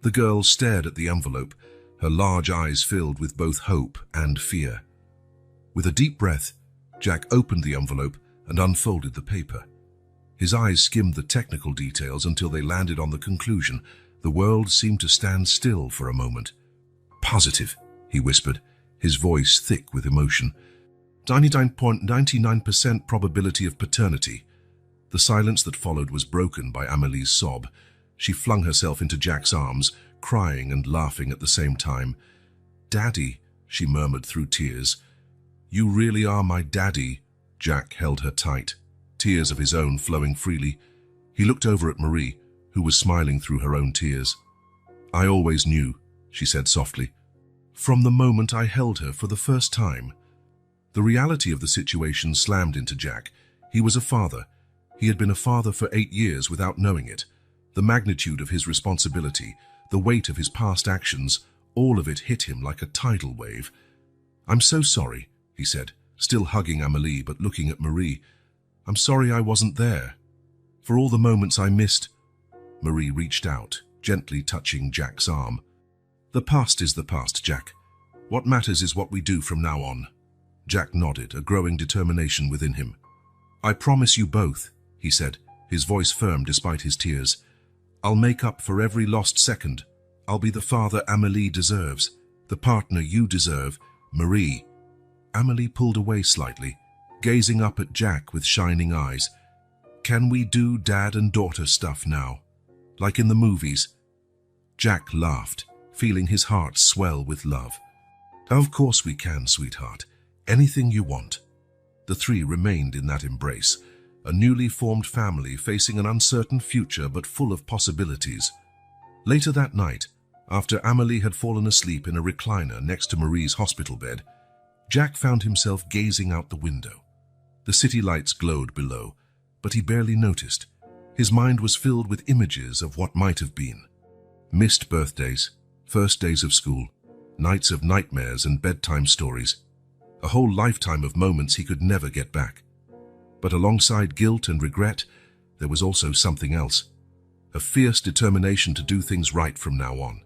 The girl stared at the envelope, her large eyes filled with both hope and fear. With a deep breath, Jack opened the envelope and unfolded the paper. His eyes skimmed the technical details until they landed on the conclusion. The world seemed to stand still for a moment. "Positive," he whispered, his voice thick with emotion. 99.99% probability of paternity." The silence that followed was broken by Amélie's sob. She flung herself into Jack's arms, crying and laughing at the same time. "Daddy," she murmured through tears. "You really are my daddy." Jack held her tight, tears of his own flowing freely. He looked over at Marie, who was smiling through her own tears. "I always knew," she said softly, "from the moment I held her for the first time." The reality of the situation slammed into Jack. He was a father. He had been a father for 8 years without knowing it. The magnitude of his responsibility, the weight of his past actions, all of it hit him like a tidal wave. "I'm so sorry," he said, still hugging Amélie but looking at Marie. "I'm sorry I wasn't there. For all the moments I missed." Marie reached out, gently touching Jack's arm. "The past is the past, Jack. What matters is what we do from now on." Jack nodded, a growing determination within him. "I promise you both," he said, his voice firm despite his tears. "I'll make up for every lost second. I'll be the father Amélie deserves, the partner you deserve, Marie." Amélie pulled away slightly, gazing up at Jack with shining eyes. "Can we do dad and daughter stuff now? Like in the movies?" Jack laughed, feeling his heart swell with love. "Of course we can, sweetheart. Anything you want." The three remained in that embrace, a newly formed family facing an uncertain future but full of possibilities. Later that night, after Amélie had fallen asleep in a recliner next to Marie's hospital bed, Jack found himself gazing out the window. The city lights glowed below, but he barely noticed. His mind was filled with images of what might have been. Missed birthdays, first days of school, nights of nightmares and bedtime stories. A whole lifetime of moments he could never get back. But alongside guilt and regret, there was also something else. A fierce determination to do things right from now on.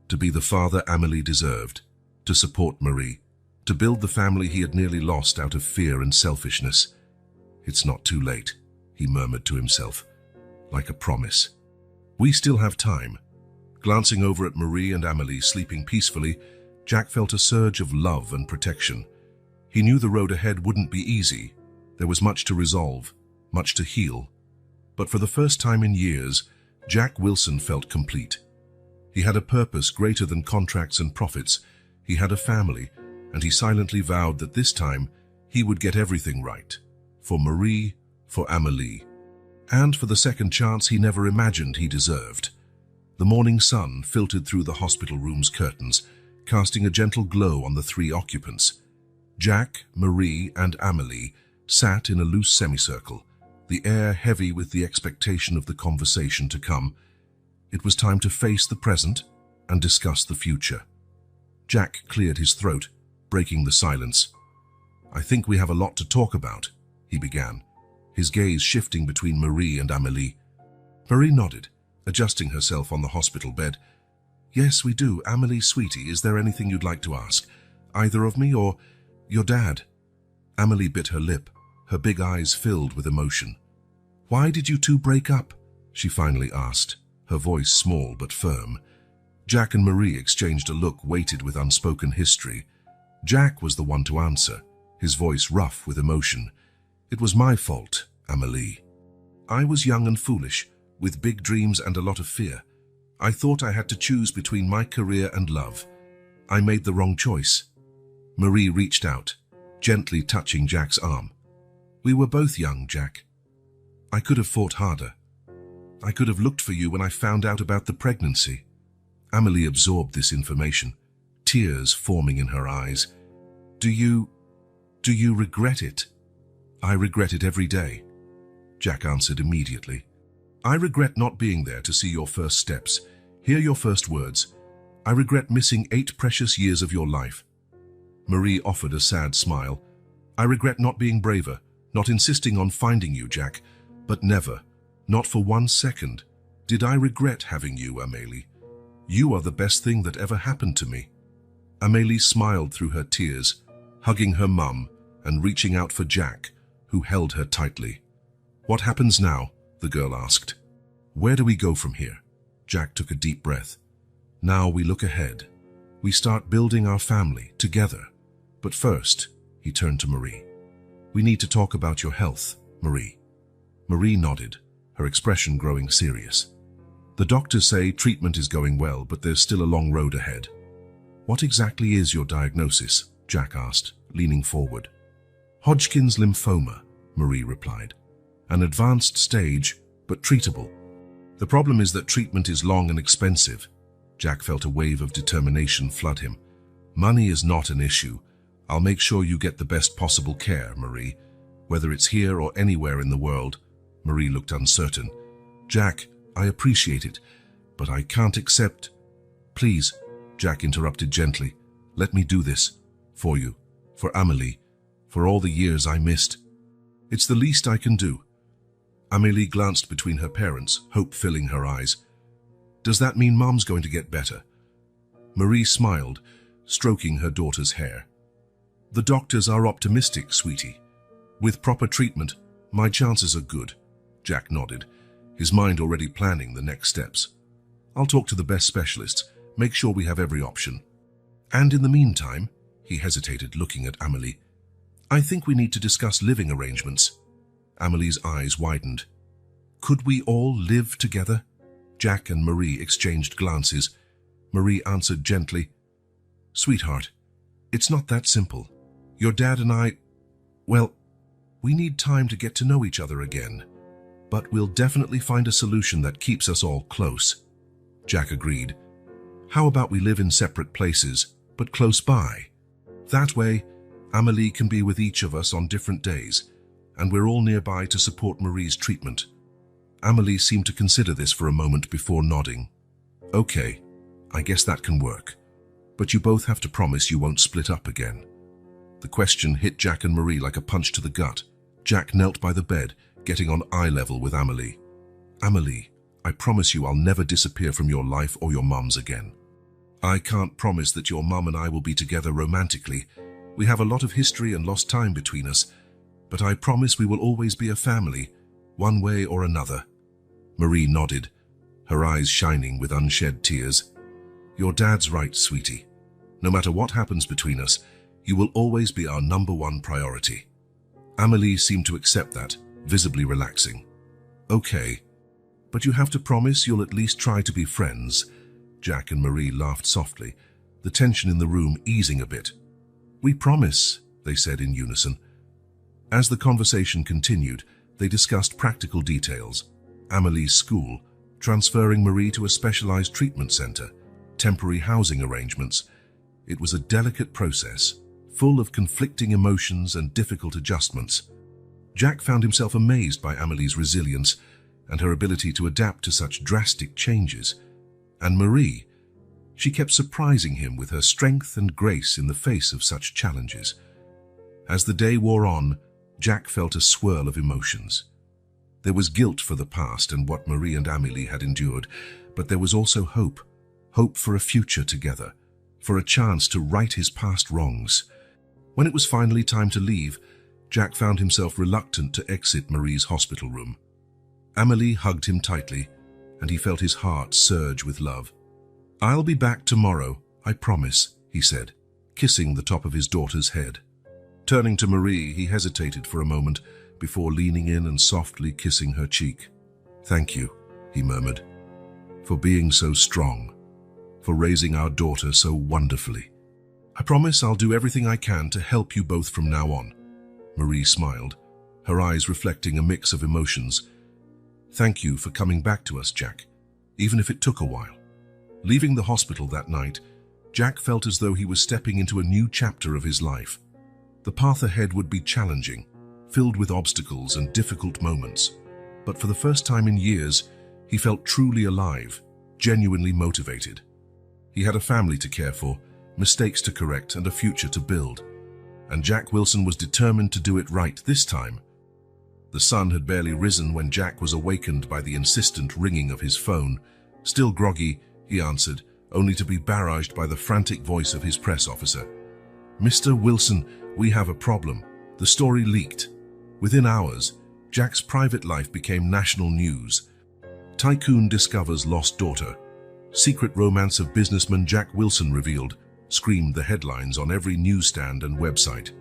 To be the father Amélie deserved. To support Marie. To build the family he had nearly lost out of fear and selfishness. "It's not too late," he murmured to himself, like a promise. "We still have time." Glancing over at Marie and Amélie sleeping peacefully, Jack felt a surge of love and protection. He knew the road ahead wouldn't be easy. There was much to resolve, much to heal. But for the first time in years, Jack Wilson felt complete. He had a purpose greater than contracts and profits. He had a family, and he silently vowed that this time he would get everything right. For Marie, for Amélie, and for the second chance he never imagined he deserved. The morning sun filtered through the hospital room's curtains, casting a gentle glow on the three occupants. Jack, Marie, and Amélie sat in a loose semicircle, the air heavy with the expectation of the conversation to come. It was time to face the present and discuss the future. Jack cleared his throat, breaking the silence. "I think we have a lot to talk about," he began, his gaze shifting between Marie and Amélie. Marie nodded, adjusting herself on the hospital bed. "Yes, we do. Amélie, sweetie, is there anything you'd like to ask? Either of me or your dad?" Amélie bit her lip, her big eyes filled with emotion. "Why did you two break up?" she finally asked, her voice small but firm. Jack and Marie exchanged a look weighted with unspoken history. Jack was the one to answer, his voice rough with emotion. It was my fault, Amélie. I was young and foolish, with big dreams and a lot of fear. I thought I had to choose between my career and love. I made the wrong choice. Marie reached out, gently touching Jack's arm. We were both young, Jack. I could have fought harder. I could have looked for you when I found out about the pregnancy. Amélie absorbed this information, tears forming in her eyes. Do you regret it? I regret it every day, Jack answered immediately. I regret not being there to see your first steps, hear your first words. I regret missing 8 precious years of your life. Marie offered a sad smile. I regret not being braver, not insisting on finding you, Jack, but never, not for 1 second, did I regret having you, Amélie. You are the best thing that ever happened to me. Amélie smiled through her tears, hugging her mum and reaching out for Jack, who held her tightly. What happens now? The girl asked. Where do we go from here? Jack took a deep breath. Now we look ahead. We start building our family together. But first, he turned to Marie. We need to talk about your health, Marie. Marie nodded, her expression growing serious. The doctors say treatment is going well, but there's still a long road ahead. What exactly is your diagnosis? Jack asked, leaning forward. Hodgkin's lymphoma, Marie replied. An advanced stage, but treatable. The problem is that treatment is long and expensive. Jack felt a wave of determination flood him. Money is not an issue. I'll make sure you get the best possible care, Marie. Whether it's here or anywhere in the world. Marie looked uncertain. Jack, I appreciate it, but I can't accept. Please, Jack interrupted gently. Let me do this. For you. For Amélie. For all the years I missed. It's the least I can do. Amélie glanced between her parents, hope filling her eyes. Does that mean Mom's going to get better? Marie smiled, stroking her daughter's hair. The doctors are optimistic, sweetie. With proper treatment, my chances are good. Jack nodded, his mind already planning the next steps. I'll talk to the best specialists, make sure we have every option. And in the meantime, he hesitated, looking at Amélie. I think we need to discuss living arrangements. Amélie's eyes widened. Could we all live together? Jack and Marie exchanged glances. Marie answered gently, Sweetheart, it's not that simple. Your dad and I, well, we need time to get to know each other again. But we'll definitely find a solution that keeps us all close. Jack agreed. How about we live in separate places, but close by? That way, Amélie can be with each of us on different days, and we're all nearby to support Marie's treatment. Amélie seemed to consider this for a moment before nodding. Okay, I guess that can work. But you both have to promise you won't split up again. The question hit Jack and Marie like a punch to the gut. Jack knelt by the bed, getting on eye level with Amélie. Amélie, I promise you I'll never disappear from your life or your mum's again. I can't promise that your mum and I will be together romantically. We have a lot of history and lost time between us, but I promise we will always be a family, one way or another. Marie nodded, her eyes shining with unshed tears. Your dad's right, sweetie. No matter what happens between us, you will always be our #1 priority. Amélie seemed to accept that, visibly relaxing. Okay, but you have to promise you'll at least try to be friends. Jack and Marie laughed softly, the tension in the room easing a bit. We promise, they said in unison. As the conversation continued, they discussed practical details. Amélie's school, transferring Marie to a specialized treatment center, temporary housing arrangements. It was a delicate process, full of conflicting emotions and difficult adjustments. Jack found himself amazed by Amélie's resilience and her ability to adapt to such drastic changes. And Marie, she kept surprising him with her strength and grace in the face of such challenges. As the day wore on, Jack felt a swirl of emotions. There was guilt for the past and what Marie and Amélie had endured, but there was also hope. Hope for a future together, for a chance to right his past wrongs. When it was finally time to leave, Jack found himself reluctant to exit Marie's hospital room. Amélie hugged him tightly, and he felt his heart surge with love. I'll be back tomorrow, I promise, he said, kissing the top of his daughter's head. Turning to Marie, he hesitated for a moment before leaning in and softly kissing her cheek. "Thank you," he murmured, "for being so strong, for raising our daughter so wonderfully. I promise I'll do everything I can to help you both from now on." Marie smiled, her eyes reflecting a mix of emotions. "Thank you for coming back to us, Jack, even if it took a while." Leaving the hospital that night, Jack felt as though he was stepping into a new chapter of his life. The path ahead would be challenging, filled with obstacles and difficult moments. But for the first time in years, he felt truly alive, genuinely motivated. He had a family to care for, mistakes to correct, and a future to build. And Jack Wilson was determined to do it right this time. The sun had barely risen when Jack was awakened by the insistent ringing of his phone. Still groggy, he answered, only to be barraged by the frantic voice of his press officer. "Mr. Wilson, we have a problem. The story leaked." Within hours, Jack's private life became national news. Tycoon discovers lost daughter. Secret romance of businessman Jack Wilson revealed, screamed the headlines on every newsstand and website.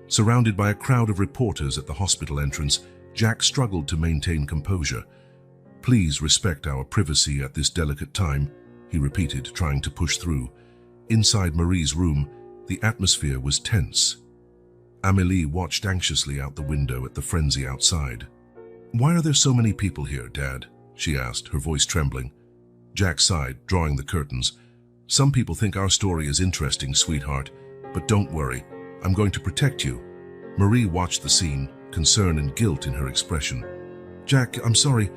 Surrounded by a crowd of reporters at the hospital entrance, Jack struggled to maintain composure. "Please respect our privacy at this delicate time," he repeated, trying to push through. Inside Marie's room, the atmosphere was tense. Amélie watched anxiously out the window at the frenzy outside. "Why are there so many people here, Dad?" she asked, her voice trembling. Jack sighed, drawing the curtains. "Some people think our story is interesting, sweetheart, but don't worry, I'm going to protect you." Marie watched the scene, concern and guilt in her expression. "Jack, I'm sorry.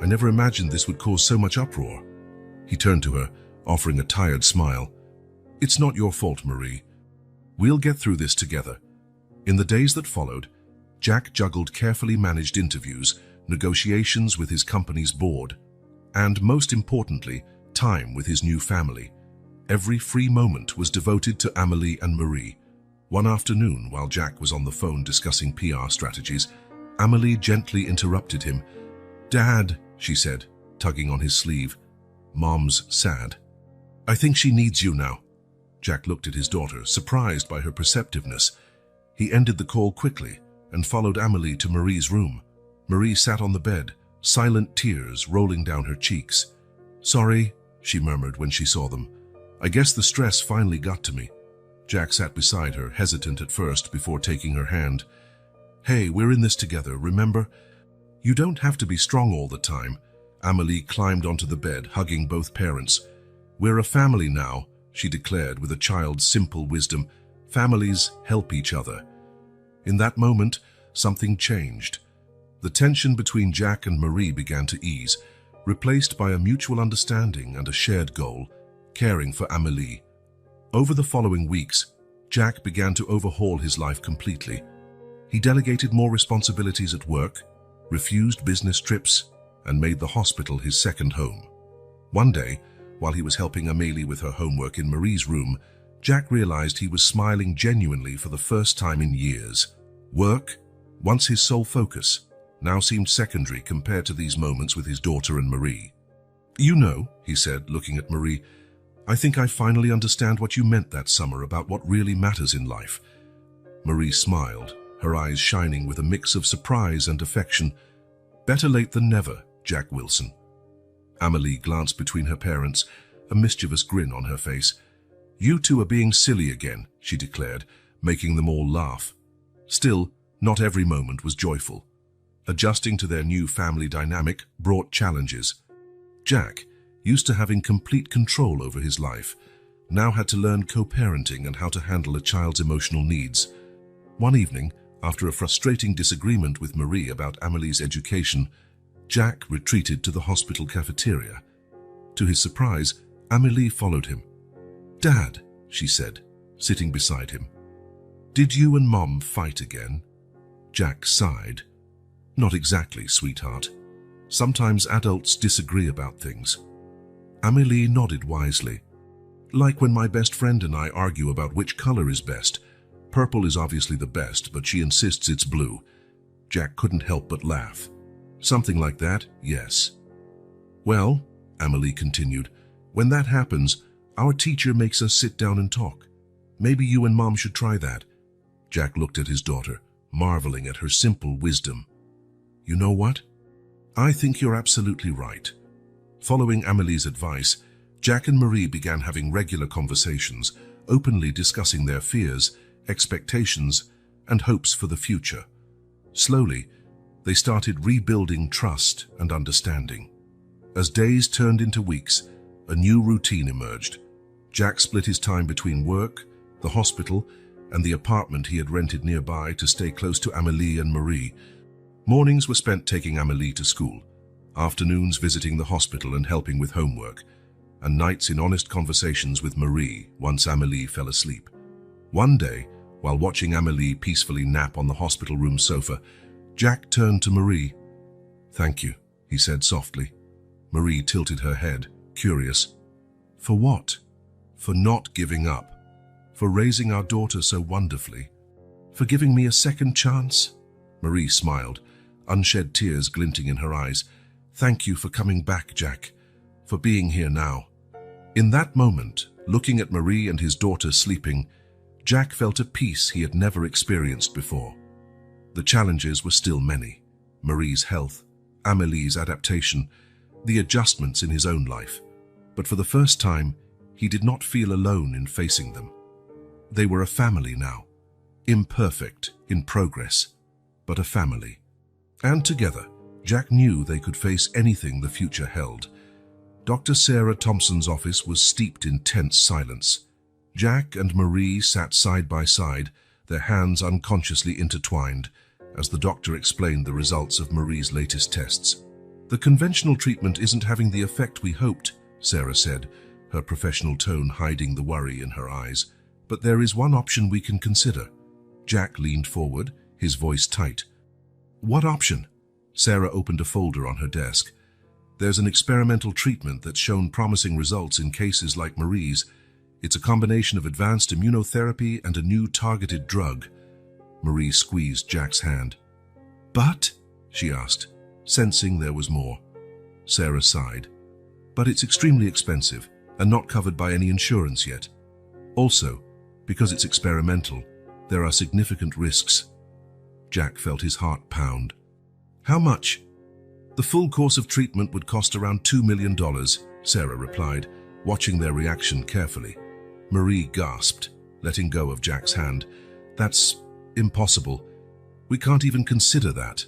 I never imagined this would cause so much uproar." He turned to her, offering a tired smile. "It's not your fault, Marie. We'll get through this together." In the days that followed, Jack juggled carefully managed interviews, negotiations with his company's board, and, most importantly, time with his new family. Every free moment was devoted to Amélie and Marie. One afternoon, while Jack was on the phone discussing PR strategies, Amélie gently interrupted him. "Dad," she said, tugging on his sleeve, "Mom's sad. I think she needs you now." Jack looked at his daughter, surprised by her perceptiveness. He ended the call quickly and followed Amélie to Marie's room. Marie sat on the bed, silent tears rolling down her cheeks. "Sorry," she murmured when she saw them. "I guess the stress finally got to me." Jack sat beside her, hesitant at first before taking her hand. "Hey, we're in this together, remember? You don't have to be strong all the time." Amélie climbed onto the bed, hugging both parents. "We're a family now," she declared with a child's simple wisdom. "Families help each other." In that moment, something changed. The tension between Jack and Marie began to ease, replaced by a mutual understanding and a shared goal, caring for Amélie. Over the following weeks, Jack began to overhaul his life completely. He delegated more responsibilities at work, refused business trips, and made the hospital his second home. One day, while he was helping Amélie with her homework in Marie's room, Jack realized he was smiling genuinely for the first time in years. Work, once his sole focus, now seemed secondary compared to these moments with his daughter and Marie. "You know," he said, looking at Marie, "I think I finally understand what you meant that summer about what really matters in life." Marie smiled, her eyes shining with a mix of surprise and affection. "Better late than never, Jack Wilson." Amélie glanced between her parents, a mischievous grin on her face. "You two are being silly again," she declared, making them all laugh. Still, not every moment was joyful. Adjusting to their new family dynamic brought challenges. Jack, used to having complete control over his life, now had to learn co-parenting and how to handle a child's emotional needs. One evening, after a frustrating disagreement with Marie about Amélie's education, Jack retreated to the hospital cafeteria. To his surprise, Amélie followed him. "Dad," she said, sitting beside him, "did you and Mom fight again?" Jack sighed. "Not exactly, sweetheart. Sometimes adults disagree about things." Amélie nodded wisely. "Like when my best friend and I argue about which color is best. Purple is obviously the best, but she insists it's blue." Jack couldn't help but laugh. "Something like that, yes." "Well," Amélie continued, "when that happens, our teacher makes us sit down and talk. Maybe you and Mom should try that." Jack looked at his daughter. marveling at her simple wisdom. "You know what? I think you're absolutely right." Following Amelie's advice, Jack and Marie began having regular conversations, openly discussing their fears, expectations, and hopes for the future. Slowly, they started rebuilding trust and understanding. As days turned into weeks, a new routine emerged. Jack split his time between work, the hospital, and the apartment he had rented nearby to stay close to Amelie and Marie. Mornings were spent taking Amelie to school, afternoons visiting the hospital and helping with homework, and nights in honest conversations with Marie once Amelie fell asleep. One day, while watching Amelie peacefully nap on the hospital room sofa, Jack turned to Marie. "Thank you," he said softly. Marie tilted her head, curious. "For what?" "For not giving up. For raising our daughter so wonderfully. For giving me a second chance." Marie smiled, unshed tears glinting in her eyes. "Thank you for coming back, Jack. For being here now." In that moment, looking at Marie and his daughter sleeping, Jack felt a peace he had never experienced before. The challenges were still many. Marie's health, Amelie's adaptation, the adjustments in his own life. But for the first time, he did not feel alone in facing them. They were a family now. Imperfect, in progress, but a family. And together, Jack knew they could face anything the future held. Dr. Sarah Thompson's office was steeped in tense silence. Jack and Marie sat side by side, their hands unconsciously intertwined, as the doctor explained the results of Marie's latest tests. "The conventional treatment isn't having the effect we hoped," Sarah said, her professional tone hiding the worry in her eyes. "But there is one option we can consider." Jack leaned forward, his voice tight. "What option?" Sarah opened a folder on her desk. "There's an experimental treatment that's shown promising results in cases like Marie's. It's a combination of advanced immunotherapy and a new targeted drug." Marie squeezed Jack's hand. "But?" she asked, sensing there was more. Sarah sighed. "But it's extremely expensive and not covered by any insurance yet. Also, because it's experimental, there are significant risks." Jack felt his heart pound. "How much?" "The full course of treatment would cost around $2 million, Sarah replied, watching their reaction carefully. Marie gasped, letting go of Jack's hand. "That's impossible. We can't even consider that."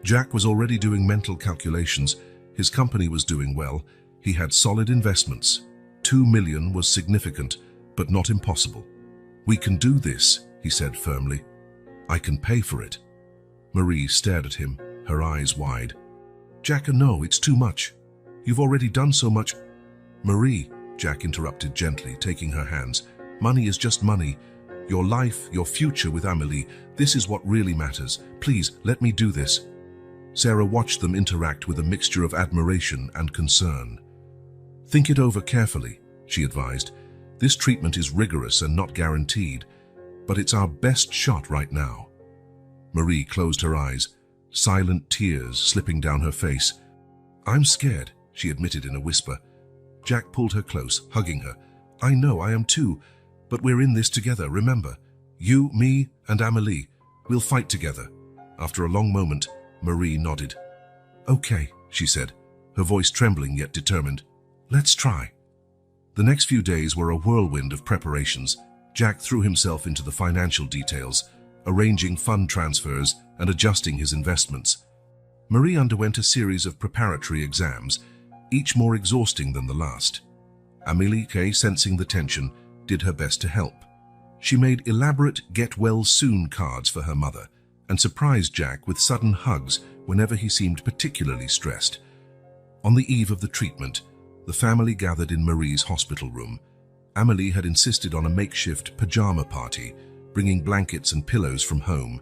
Jack was already doing mental calculations. His company was doing well. He had solid investments. $2 million was significant, but not impossible. "We can do this," he said firmly. "I can pay for it." Marie stared at him, her eyes wide. "Jack, no, it's too much. You've already done so much." "Marie," Jack interrupted gently, taking her hands. "Money is just money. Your life, your future with Amelie, this is what really matters. Please, let me do this." Sarah watched them interact with a mixture of admiration and concern. "Think it over carefully," she advised. "This treatment is rigorous and not guaranteed, but it's our best shot right now." Marie closed her eyes, silent tears slipping down her face. "I'm scared," she admitted in a whisper. Jack pulled her close, hugging her. "I know, I am too, but we're in this together, remember? You, me, and Amelie. We'll fight together." After a long moment, Marie nodded. "Okay," she said, her voice trembling yet determined. "Let's try." The next few days were a whirlwind of preparations. Jack threw himself into the financial details, arranging fund transfers and adjusting his investments. Marie underwent a series of preparatory exams, each more exhausting than the last. Amelie, sensing the tension, did her best to help. She made elaborate get-well-soon cards for her mother and surprised Jack with sudden hugs whenever he seemed particularly stressed. On the eve of the treatment, the family gathered in Marie's hospital room. Amelie had insisted on a makeshift pajama party, bringing blankets and pillows from home.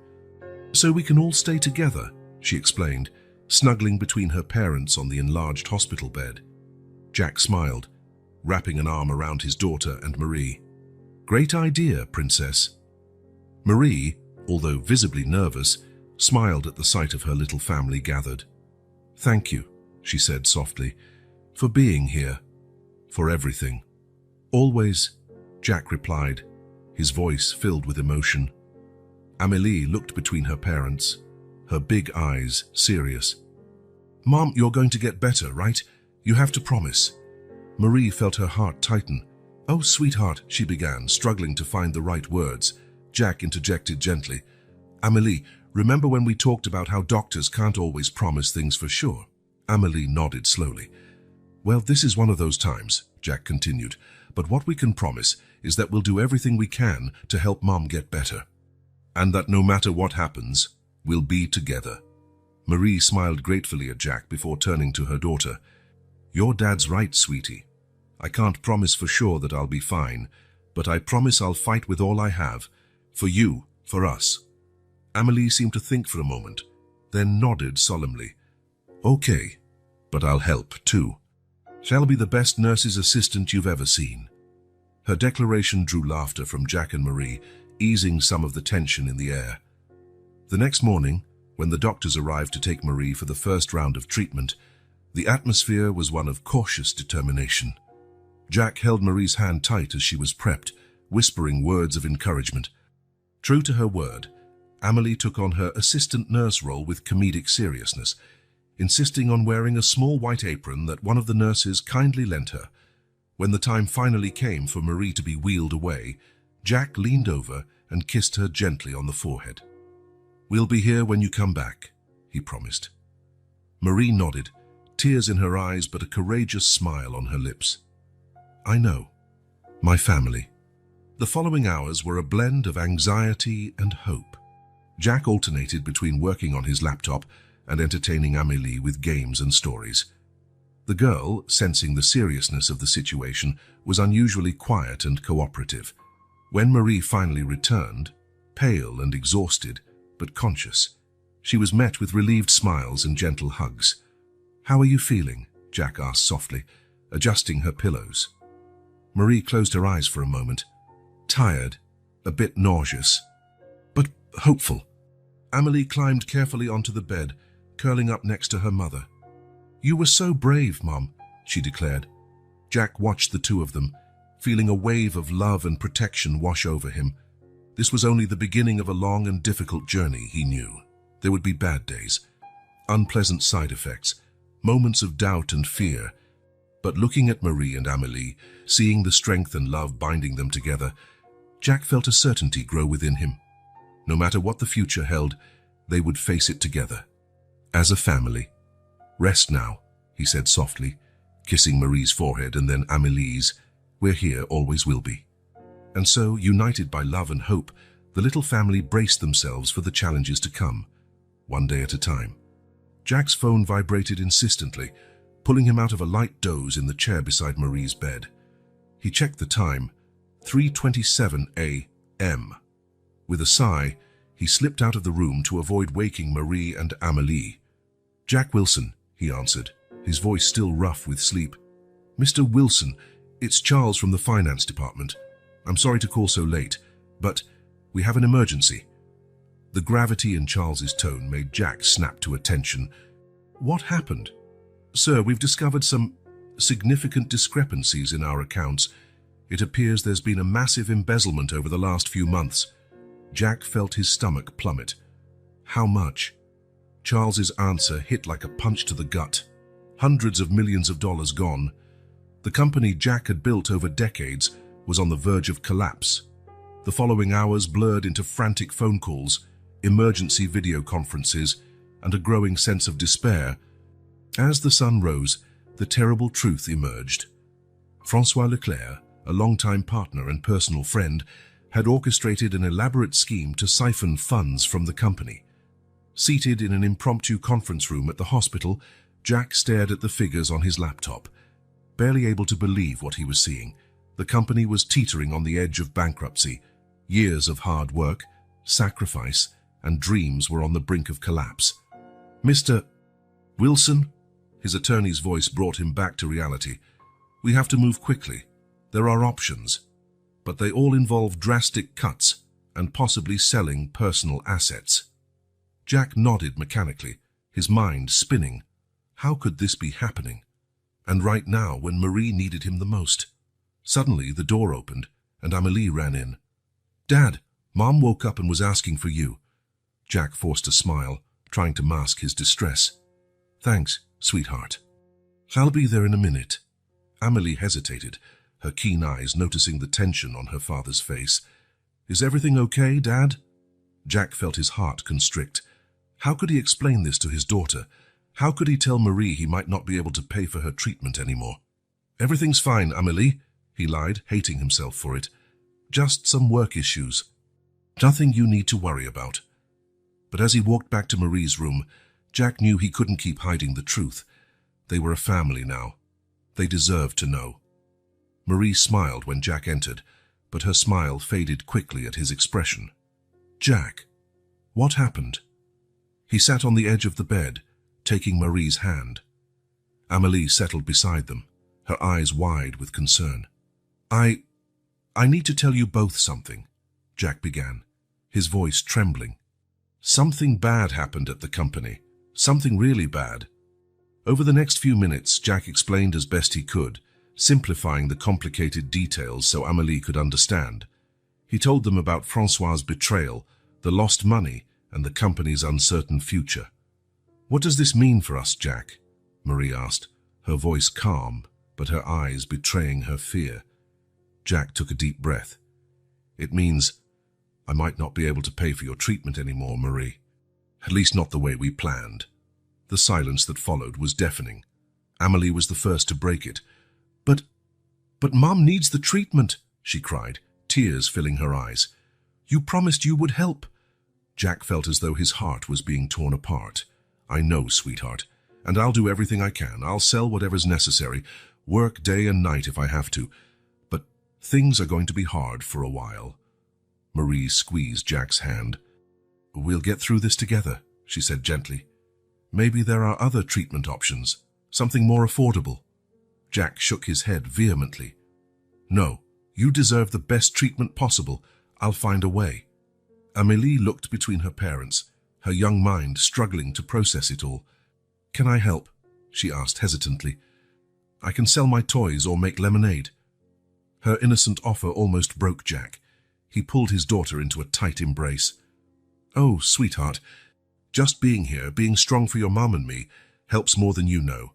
"So we can all stay together," she explained, snuggling between her parents on the enlarged hospital bed. Jack smiled, wrapping an arm around his daughter and Marie. "Great idea, Princess." Marie, although visibly nervous, smiled at the sight of her little family gathered. "Thank you," she said softly, "for being here, for everything." "Always," Jack replied, his voice filled with emotion. Amélie looked between her parents, her big eyes serious. "Mom, you're going to get better, right? You have to promise." Marie felt her heart tighten. "Oh, sweetheart," she began, struggling to find the right words. Jack interjected gently. "Amélie, remember when we talked about how doctors can't always promise things for sure?" Amélie nodded slowly. "Well, this is one of those times," Jack continued. "But what we can promise is that we'll do everything we can to help Mom get better. And that no matter what happens, we'll be together." Marie smiled gratefully at Jack before turning to her daughter. "Your dad's right, sweetie. I can't promise for sure that I'll be fine, but I promise I'll fight with all I have. For you, for us." Amélie seemed to think for a moment, then nodded solemnly. "Okay, but I'll help too. Shall be the best nurse's assistant you've ever seen." Her declaration drew laughter from Jack and Marie, easing some of the tension in the air. The next morning, when the doctors arrived to take Marie for the first round of treatment, the atmosphere was one of cautious determination. Jack held Marie's hand tight as she was prepped, whispering words of encouragement. True to her word, Amélie took on her assistant nurse role with comedic seriousness, insisting on wearing a small white apron that one of the nurses kindly lent her. When the time finally came for Marie to be wheeled away, Jack leaned over and kissed her gently on the forehead. "We'll be here when you come back," he promised. Marie nodded, tears in her eyes but a courageous smile on her lips. "I know. My family." The following hours were a blend of anxiety and hope. Jack alternated between working on his laptop and entertaining Amélie with games and stories. The girl, sensing the seriousness of the situation, was unusually quiet and cooperative. When Marie finally returned, pale and exhausted, but conscious, she was met with relieved smiles and gentle hugs. "How are you feeling?" Jack asked softly, adjusting her pillows. Marie closed her eyes for a moment. "Tired, a bit nauseous, but hopeful." Amélie climbed carefully onto the bed, curling up next to her mother. "You were so brave, Mom," she declared. Jack watched the two of them, feeling a wave of love and protection wash over him. This was only the beginning of a long and difficult journey, he knew. There would be bad days, unpleasant side effects, moments of doubt and fear. But looking at Marie and Amélie, seeing the strength and love binding them together, Jack felt a certainty grow within him. No matter what the future held, they would face it together, as a family. "Rest now," he said softly, kissing Marie's forehead and then Amélie's. "We're here, always will be." And so, united by love and hope, the little family braced themselves for the challenges to come, one day at a time. Jack's phone vibrated insistently, pulling him out of a light doze in the chair beside Marie's bed. He checked the time, 3:27 a.m. With a sigh, he slipped out of the room to avoid waking Marie and Amélie. "Jack Wilson," he answered, his voice still rough with sleep. "Mr. Wilson, it's Charles from the finance department. I'm sorry to call so late, but we have an emergency." The gravity in Charles's tone made Jack snap to attention. "What happened?" "Sir, we've discovered some significant discrepancies in our accounts. It appears there's been a massive embezzlement over the last few months." Jack felt his stomach plummet. "How much?" Charles's answer hit like a punch to the gut. Hundreds of millions of dollars gone. The company Jack had built over decades was on the verge of collapse. The following hours blurred into frantic phone calls, emergency video conferences, and a growing sense of despair. As the sun rose, the terrible truth emerged. François Leclerc, a longtime partner and personal friend, had orchestrated an elaborate scheme to siphon funds from the company. Seated in an impromptu conference room at the hospital, Jack stared at the figures on his laptop, barely able to believe what he was seeing. The company was teetering on the edge of bankruptcy. Years of hard work, sacrifice, and dreams were on the brink of collapse. "Mr. Wilson?" His attorney's voice brought him back to reality. "We have to move quickly. There are options, but they all involve drastic cuts and possibly selling personal assets." Jack nodded mechanically, his mind spinning. How could this be happening? And right now, when Marie needed him the most. Suddenly, the door opened, and Amélie ran in. "Dad, Mom woke up and was asking for you. Jack forced a smile, trying to mask his distress. Thanks, sweetheart. I'll be there in a minute. Amelie hesitated, her keen eyes noticing the tension on her father's face. Is everything okay, Dad? Jack felt his heart constrict. How could he explain this to his daughter? How could he tell Marie he might not be able to pay for her treatment anymore? Everything's fine, Amelie, he lied, hating himself for it. Just some work issues. Nothing you need to worry about. But as he walked back to Marie's room, Jack knew he couldn't keep hiding the truth. They were a family now. They deserved to know. Marie smiled when Jack entered, but her smile faded quickly at his expression. Jack, what happened? He sat on the edge of the bed, taking Marie's hand. Amelie settled beside them, her eyes wide with concern. I need to tell you both something, Jack began, his voice trembling. Something bad happened at the company. Something really bad. Over the next few minutes, Jack explained as best he could, simplifying the complicated details so Amelie could understand. He told them about Francois's betrayal, the lost money, and the company's uncertain future. What does this mean for us, Jack? Marie asked, her voice calm, but her eyes betraying her fear. Jack took a deep breath. It means I might not be able to pay for your treatment anymore, Marie. At least not the way we planned. The silence that followed was deafening. Amelie was the first to break it. But Mom needs the treatment, she cried, tears filling her eyes. You promised you would help. Jack felt as though his heart was being torn apart. I know, sweetheart, and I'll do everything I can. I'll sell whatever's necessary, work day and night if I have to. But things are going to be hard for a while. Marie squeezed Jack's hand. We'll get through this together, she said gently. Maybe there are other treatment options, something more affordable. Jack shook his head vehemently. No, you deserve the best treatment possible. I'll find a way. Amélie looked between her parents, her young mind struggling to process it all. Can I help? She asked hesitantly. I can sell my toys or make lemonade. Her innocent offer almost broke Jack. He pulled his daughter into a tight embrace. Oh, sweetheart, just being here, being strong for your mom and me, helps more than you know.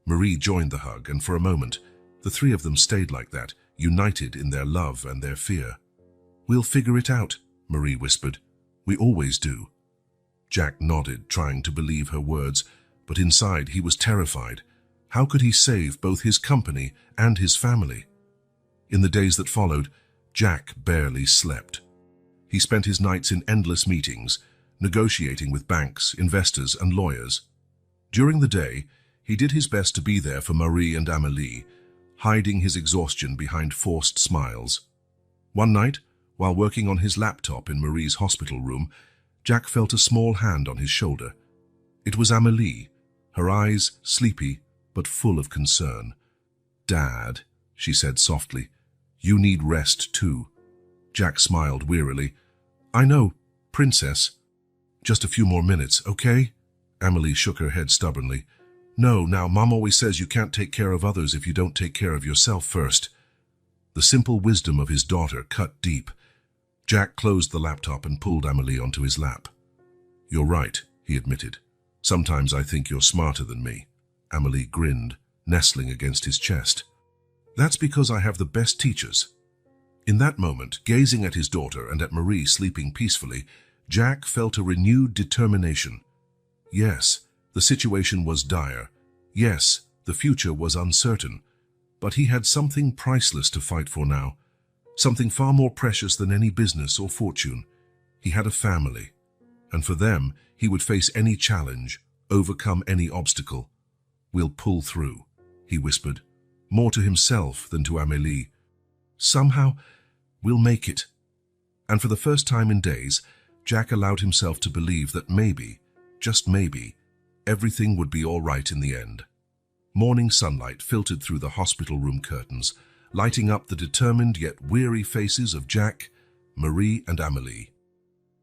Marie joined the hug, and for a moment, the three of them stayed like that, united in their love and their fear. We'll figure it out, Marie whispered. We always do. Jack nodded, trying to believe her words, but inside he was terrified. How could he save both his company and his family? In the days that followed, Jack barely slept. He spent his nights in endless meetings, negotiating with banks, investors, and lawyers. During the day, he did his best to be there for Marie and Amélie, hiding his exhaustion behind forced smiles. One night, while working on his laptop in Marie's hospital room, Jack felt a small hand on his shoulder. It was Amélie, her eyes sleepy but full of concern. Dad, she said softly, you need rest too. Jack smiled wearily. I know, Princess. Just a few more minutes, okay? Amélie shook her head stubbornly. No, now, Mom always says you can't take care of others if you don't take care of yourself first. The simple wisdom of his daughter cut deep. Jack closed the laptop and pulled Amélie onto his lap. You're right, he admitted. Sometimes I think you're smarter than me. Amélie grinned, nestling against his chest. That's because I have the best teachers. In that moment, gazing at his daughter and at Marie sleeping peacefully, Jack felt a renewed determination. Yes, the situation was dire. Yes, the future was uncertain. But he had something priceless to fight for now. Something far more precious than any business or fortune. He had a family. And for them, he would face any challenge, overcome any obstacle. We'll pull through, he whispered, more to himself than to Amélie. Somehow, we'll make it. And for the first time in days, Jack allowed himself to believe that maybe, just maybe, everything would be all right in the end. Morning sunlight filtered through the hospital room curtains, lighting up the determined yet weary faces of Jack, Marie, and Amélie.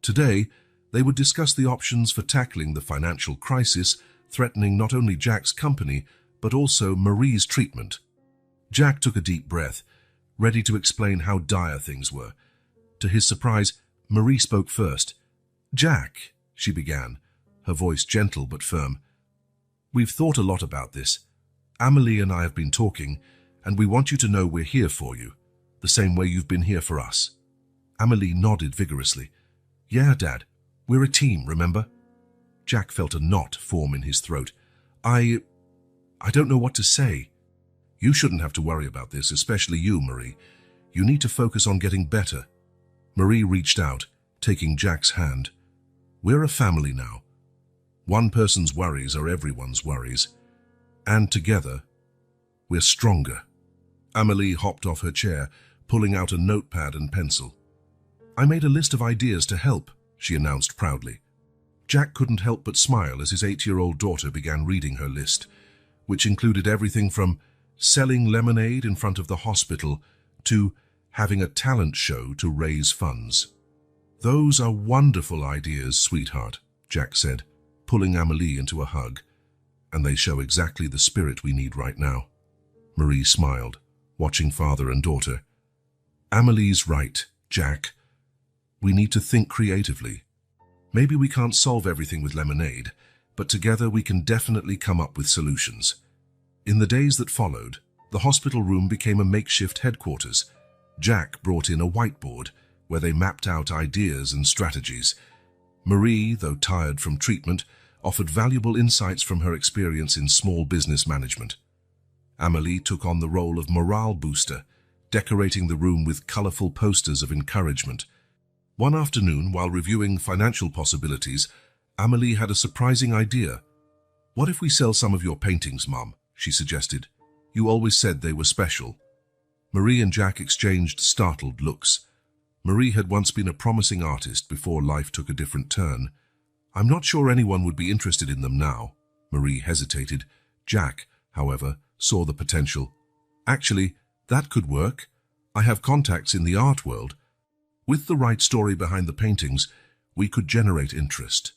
Today, they would discuss the options for tackling the financial crisis threatening not only Jack's company, but also Marie's treatment. Jack took a deep breath, ready to explain how dire things were. To his surprise, Marie spoke first. "Jack," she began, her voice gentle but firm, "we've thought a lot about this. Amélie and I have been talking, and we want you to know we're here for you, the same way you've been here for us." Amélie nodded vigorously. "Yeah, Dad, we're a team, remember?" Jack felt a knot form in his throat. I don't know what to say." "You shouldn't have to worry about this, especially you, Marie. You need to focus on getting better." Marie reached out, taking Jack's hand. "We're a family now. One person's worries are everyone's worries. And together, we're stronger." Amélie hopped off her chair, pulling out a notepad and pencil. "I made a list of ideas to help," she announced proudly. Jack couldn't help but smile as his 8-year-old daughter began reading her list, which included everything from selling lemonade in front of the hospital to having a talent show to raise funds. "Those are wonderful ideas, sweetheart," Jack said, pulling Amélie into a hug. "And they show exactly the spirit we need right now." Marie smiled, watching father and daughter. "Amélie's right, Jack. We need to think creatively. Maybe we can't solve everything with lemonade, but together we can definitely come up with solutions." In the days that followed, the hospital room became a makeshift headquarters. Jack brought in a whiteboard where they mapped out ideas and strategies. Marie, though tired from treatment, offered valuable insights from her experience in small business management. Amélie took on the role of morale booster, decorating the room with colorful posters of encouragement. One afternoon, while reviewing financial possibilities, Amélie had a surprising idea. "What if we sell some of your paintings, Mom?" she suggested. "You always said they were special." Marie and Jack exchanged startled looks. Marie had once been a promising artist before life took a different turn. "I'm not sure anyone would be interested in them now." Marie hesitated. Jack, however, saw the potential. "Actually, that could work. I have contacts in the art world. With the right story behind the paintings, we could generate interest."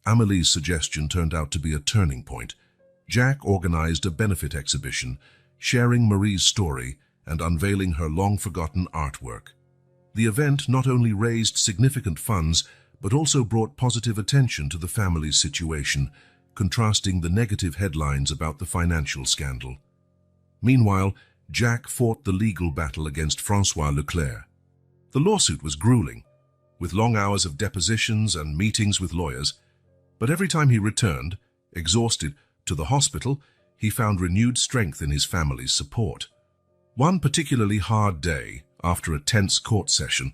Amélie's suggestion turned out to be a turning point. Jack organized a benefit exhibition, sharing Marie's story and unveiling her long-forgotten artwork. The event not only raised significant funds, but also brought positive attention to the family's situation, contrasting the negative headlines about the financial scandal. Meanwhile, Jack fought the legal battle against François Leclerc. The lawsuit was grueling, with long hours of depositions and meetings with lawyers, but every time he returned, exhausted, to the hospital, he found renewed strength in his family's support. One particularly hard day, after a tense court session,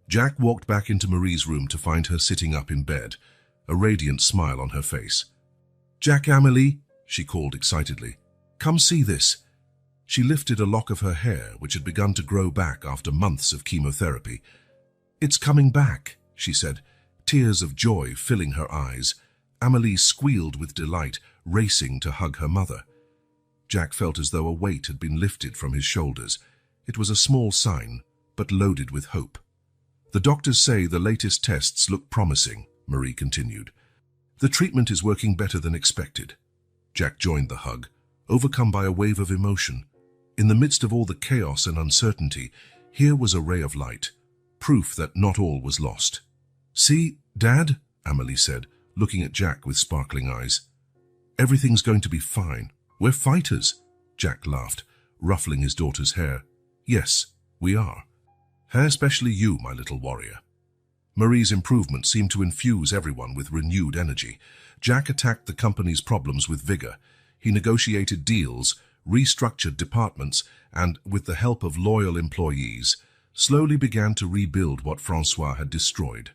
Jack walked back into Marie's room to find her sitting up in bed, a radiant smile on her face. "Jack, Amélie," she called excitedly, "come see this." She lifted a lock of her hair, which had begun to grow back after months of chemotherapy. "It's coming back," she said, tears of joy filling her eyes. Amélie squealed with delight, racing to hug her mother. Jack felt as though a weight had been lifted from his shoulders. It was a small sign, but loaded with hope. "The doctors say the latest tests look promising," Marie continued. "The treatment is working better than expected." Jack joined the hug, overcome by a wave of emotion. In the midst of all the chaos and uncertainty, here was a ray of light, proof that not all was lost. "See, Dad," Amélie said, looking at Jack with sparkling eyes. "Everything's going to be fine. We're fighters," Jack laughed, ruffling his daughter's hair. "Yes, we are. Especially you, my little warrior." Marie's improvement seemed to infuse everyone with renewed energy. Jack attacked the company's problems with vigor. He negotiated deals, restructured departments, and, with the help of loyal employees, slowly began to rebuild what François had destroyed.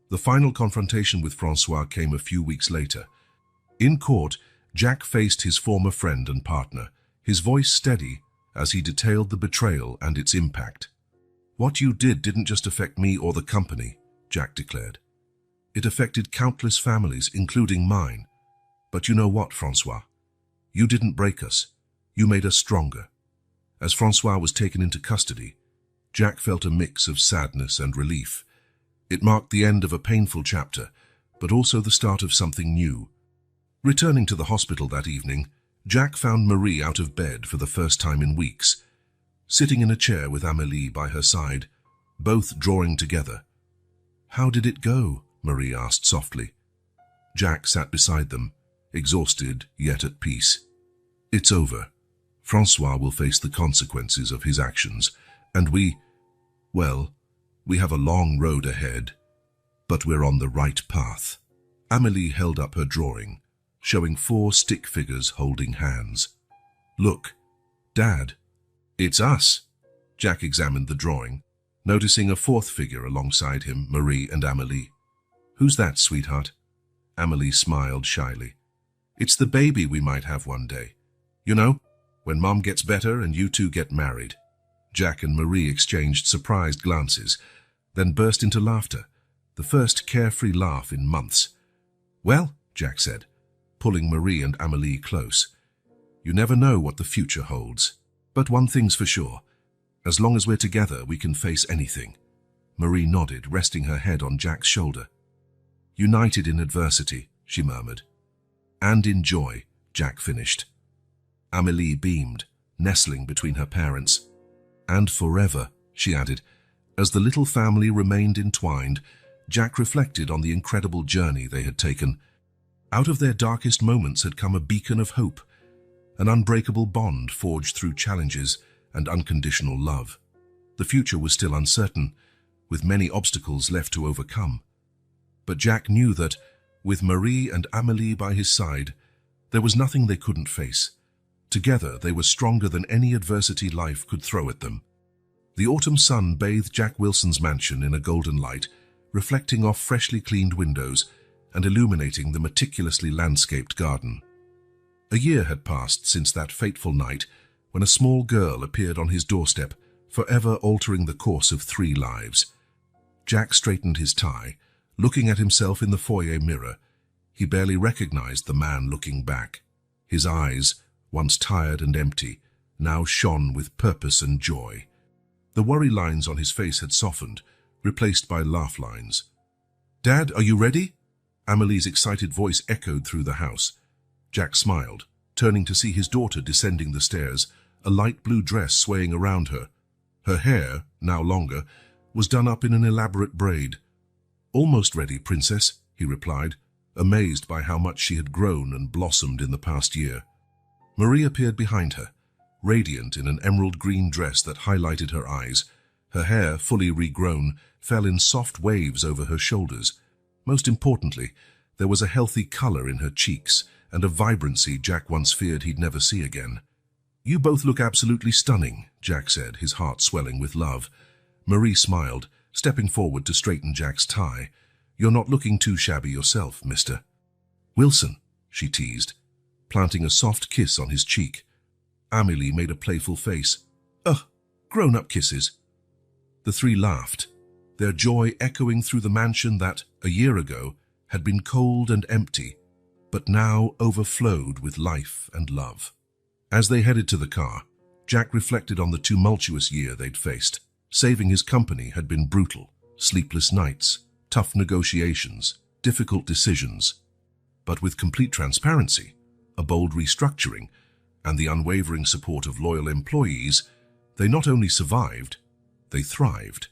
The final confrontation with François came a few weeks later. In court, Jack faced his former friend and partner, his voice steady as he detailed the betrayal and its impact. "What you did didn't just affect me or the company," Jack declared. "It affected countless families, including mine. But you know what, François? You didn't break us. You made us stronger." As François was taken into custody, Jack felt a mix of sadness and relief. It marked the end of a painful chapter, but also the start of something new. Returning to the hospital that evening, Jack found Marie out of bed for the first time in weeks, sitting in a chair with Amélie by her side, both drawing together. "How did it go?" Marie asked softly. Jack sat beside them, exhausted yet at peace. "It's over. Francois will face the consequences of his actions, and we have a long road ahead, but we're on the right path." Amélie held up her drawing, showing 4 stick figures holding hands. "Look, Dad." "It's us." Jack examined the drawing, noticing a 4th figure alongside him, Marie and Amélie. "Who's that, sweetheart?" Amélie smiled shyly. "It's the baby we might have one day. You know, when Mom gets better and you two get married." Jack and Marie exchanged surprised glances, then burst into laughter, the first carefree laugh in months. "Well," Jack said, pulling Marie and Amélie close, "you never know what the future holds. But one thing's for sure. As long as we're together, we can face anything." Marie nodded, resting her head on Jack's shoulder. "United in adversity," she murmured. "And in joy," Jack finished. Amélie beamed, nestling between her parents. "And forever," she added. As the little family remained entwined, Jack reflected on the incredible journey they had taken. Out of their darkest moments had come a beacon of hope, an unbreakable bond forged through challenges and unconditional love. The future was still uncertain, with many obstacles left to overcome. But Jack knew that, with Marie and Amélie by his side, there was nothing they couldn't face. Together, they were stronger than any adversity life could throw at them. The autumn sun bathed Jack Wilson's mansion in a golden light, reflecting off freshly cleaned windows and illuminating the meticulously landscaped garden. A year had passed since that fateful night when a small girl appeared on his doorstep, forever altering the course of 3 lives. Jack straightened his tie, looking at himself in the foyer mirror. He barely recognized the man looking back. His eyes, once tired and empty, now shone with purpose and joy. The worry lines on his face had softened, replaced by laugh lines. "Dad, are you ready?" Amélie's excited voice echoed through the house. Jack smiled, turning to see his daughter descending the stairs, a light blue dress swaying around her. Her hair, now longer, was done up in an elaborate braid. "Almost ready, Princess," he replied, amazed by how much she had grown and blossomed in the past year. Marie appeared behind her, radiant in an emerald green dress that highlighted her eyes. Her hair, fully regrown, fell in soft waves over her shoulders. Most importantly, there was a healthy color in her cheeks and a vibrancy Jack once feared he'd never see again. "You both look absolutely stunning," Jack said, his heart swelling with love. Marie smiled, stepping forward to straighten Jack's tie. "You're not looking too shabby yourself, mister." "Wilson," she teased, planting a soft kiss on his cheek. Amélie made a playful face. "Ugh, grown-up kisses." The 3 laughed, their joy echoing through the mansion that, a year ago, had been cold and empty, but now overflowed with life and love. As they headed to the car, Jack reflected on the tumultuous year they'd faced. Saving his company had been brutal, sleepless nights, tough negotiations, difficult decisions. But with complete transparency, a bold restructuring, and the unwavering support of loyal employees, they not only survived, they thrived.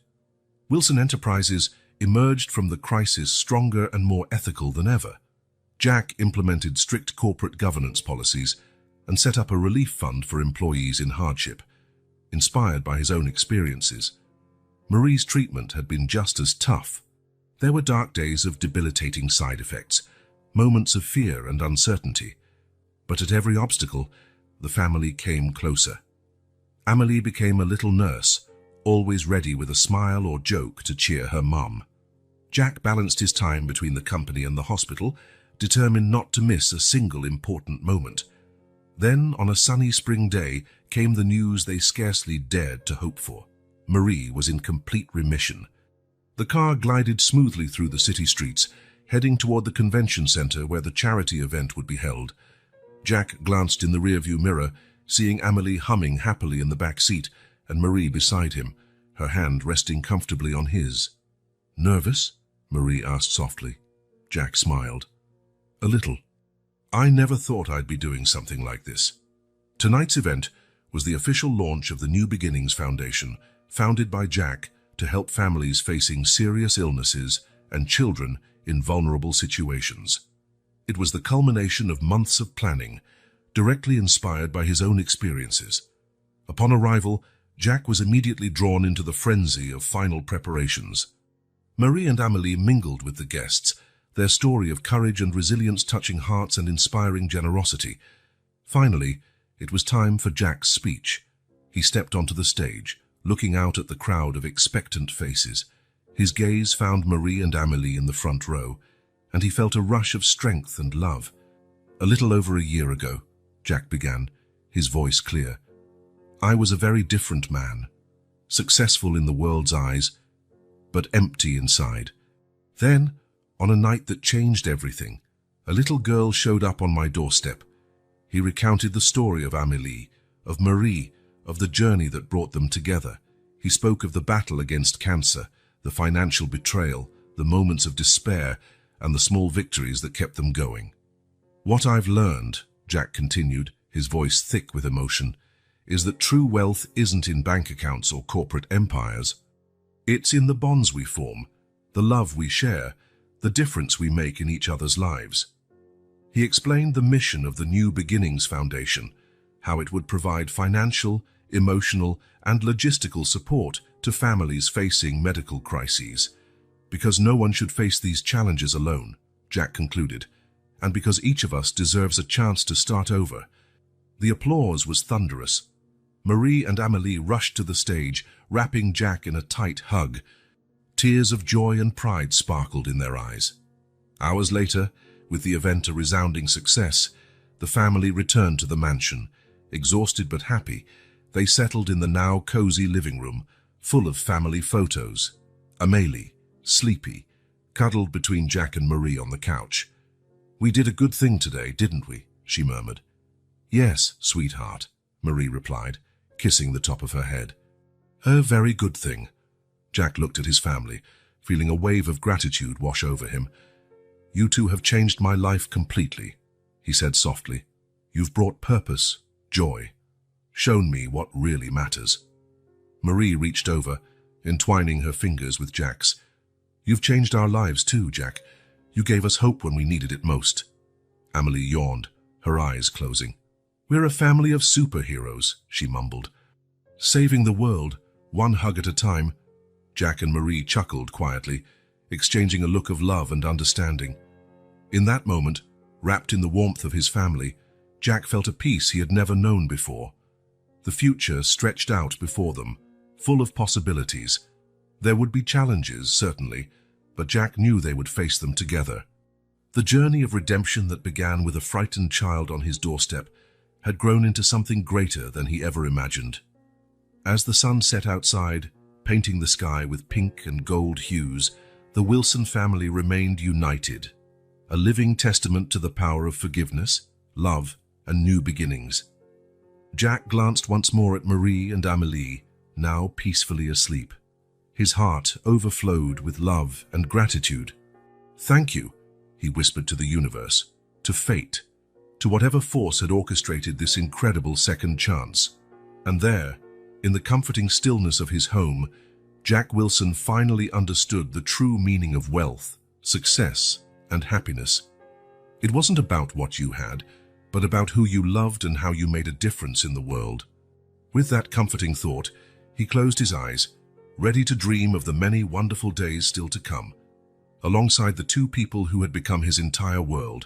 Wilson Enterprises emerged from the crisis stronger and more ethical than ever. Jack implemented strict corporate governance policies and set up a relief fund for employees in hardship, inspired by his own experiences. Marie's treatment had been just as tough. There were dark days of debilitating side effects, moments of fear and uncertainty. But at every obstacle, the family came closer. Amélie became a little nurse, always ready with a smile or joke to cheer her mum. Jack balanced his time between the company and the hospital, determined not to miss a single important moment. Then, on a sunny spring day, came the news they scarcely dared to hope for. Marie was in complete remission. The car glided smoothly through the city streets, heading toward the convention center where the charity event would be held. Jack glanced in the rearview mirror, seeing Amélie humming happily in the back seat and Marie beside him, her hand resting comfortably on his. "Nervous?" Marie asked softly. Jack smiled. "A little. I never thought I'd be doing something like this." Tonight's event was the official launch of the New Beginnings Foundation, founded by Jack to help families facing serious illnesses and children in vulnerable situations. It was the culmination of months of planning, directly inspired by his own experiences. Upon arrival, Jack was immediately drawn into the frenzy of final preparations. Marie and Amélie mingled with the guests, their story of courage and resilience touching hearts and inspiring generosity. Finally, it was time for Jack's speech. He stepped onto the stage, looking out at the crowd of expectant faces. His gaze found Marie and Amélie in the front row, and he felt a rush of strength and love. "A little over a year ago," Jack began, his voice clear, "I was a very different man, successful in the world's eyes, but empty inside. Then, on a night that changed everything, a little girl showed up on my doorstep." He recounted the story of Amélie, of Marie, of the journey that brought them together. He spoke of the battle against cancer, the financial betrayal, the moments of despair, and the small victories that kept them going. "What I've learned," Jack continued, his voice thick with emotion, "is that true wealth isn't in bank accounts or corporate empires. It's in the bonds we form, the love we share, the difference we make in each other's lives." He explained the mission of the New Beginnings Foundation, how it would provide financial, emotional, and logistical support to families facing medical crises. "Because no one should face these challenges alone," Jack concluded, "and because each of us deserves a chance to start over." The applause was thunderous. Marie and Amélie rushed to the stage, wrapping Jack in a tight hug. Tears of joy and pride sparkled in their eyes. Hours later, with the event a resounding success, the family returned to the mansion. Exhausted but happy, they settled in the now cozy living room, full of family photos. Amélie, sleepy, cuddled between Jack and Marie on the couch. "We did a good thing today, didn't we?" she murmured. "Yes, sweetheart," Marie replied, kissing the top of her head. "A very good thing." Jack looked at his family, feeling a wave of gratitude wash over him. "You two have changed my life completely," he said softly. "You've brought purpose, joy, shown me what really matters." Marie reached over, entwining her fingers with Jack's. "You've changed our lives too, Jack. You gave us hope when we needed it most." Amélie yawned, her eyes closing. "We're a family of superheroes," she mumbled. "Saving the world, one hug at a time." Jack and Marie chuckled quietly, exchanging a look of love and understanding. In that moment, wrapped in the warmth of his family, Jack felt a peace he had never known before. The future stretched out before them, full of possibilities. There would be challenges, certainly, but Jack knew they would face them together. The journey of redemption that began with a frightened child on his doorstep had grown into something greater than he ever imagined. As the sun set outside, painting the sky with pink and gold hues, the Wilson family remained united, a living testament to the power of forgiveness, love, and new beginnings. Jack glanced once more at Marie and Amélie, now peacefully asleep. His heart overflowed with love and gratitude. "Thank you," he whispered to the universe, to fate, to whatever force had orchestrated this incredible second chance. And there, in the comforting stillness of his home, Jack Wilson finally understood the true meaning of wealth, success, and happiness. It wasn't about what you had, but about who you loved and how you made a difference in the world. With that comforting thought, he closed his eyes, ready to dream of the many wonderful days still to come, alongside the two people who had become his entire world,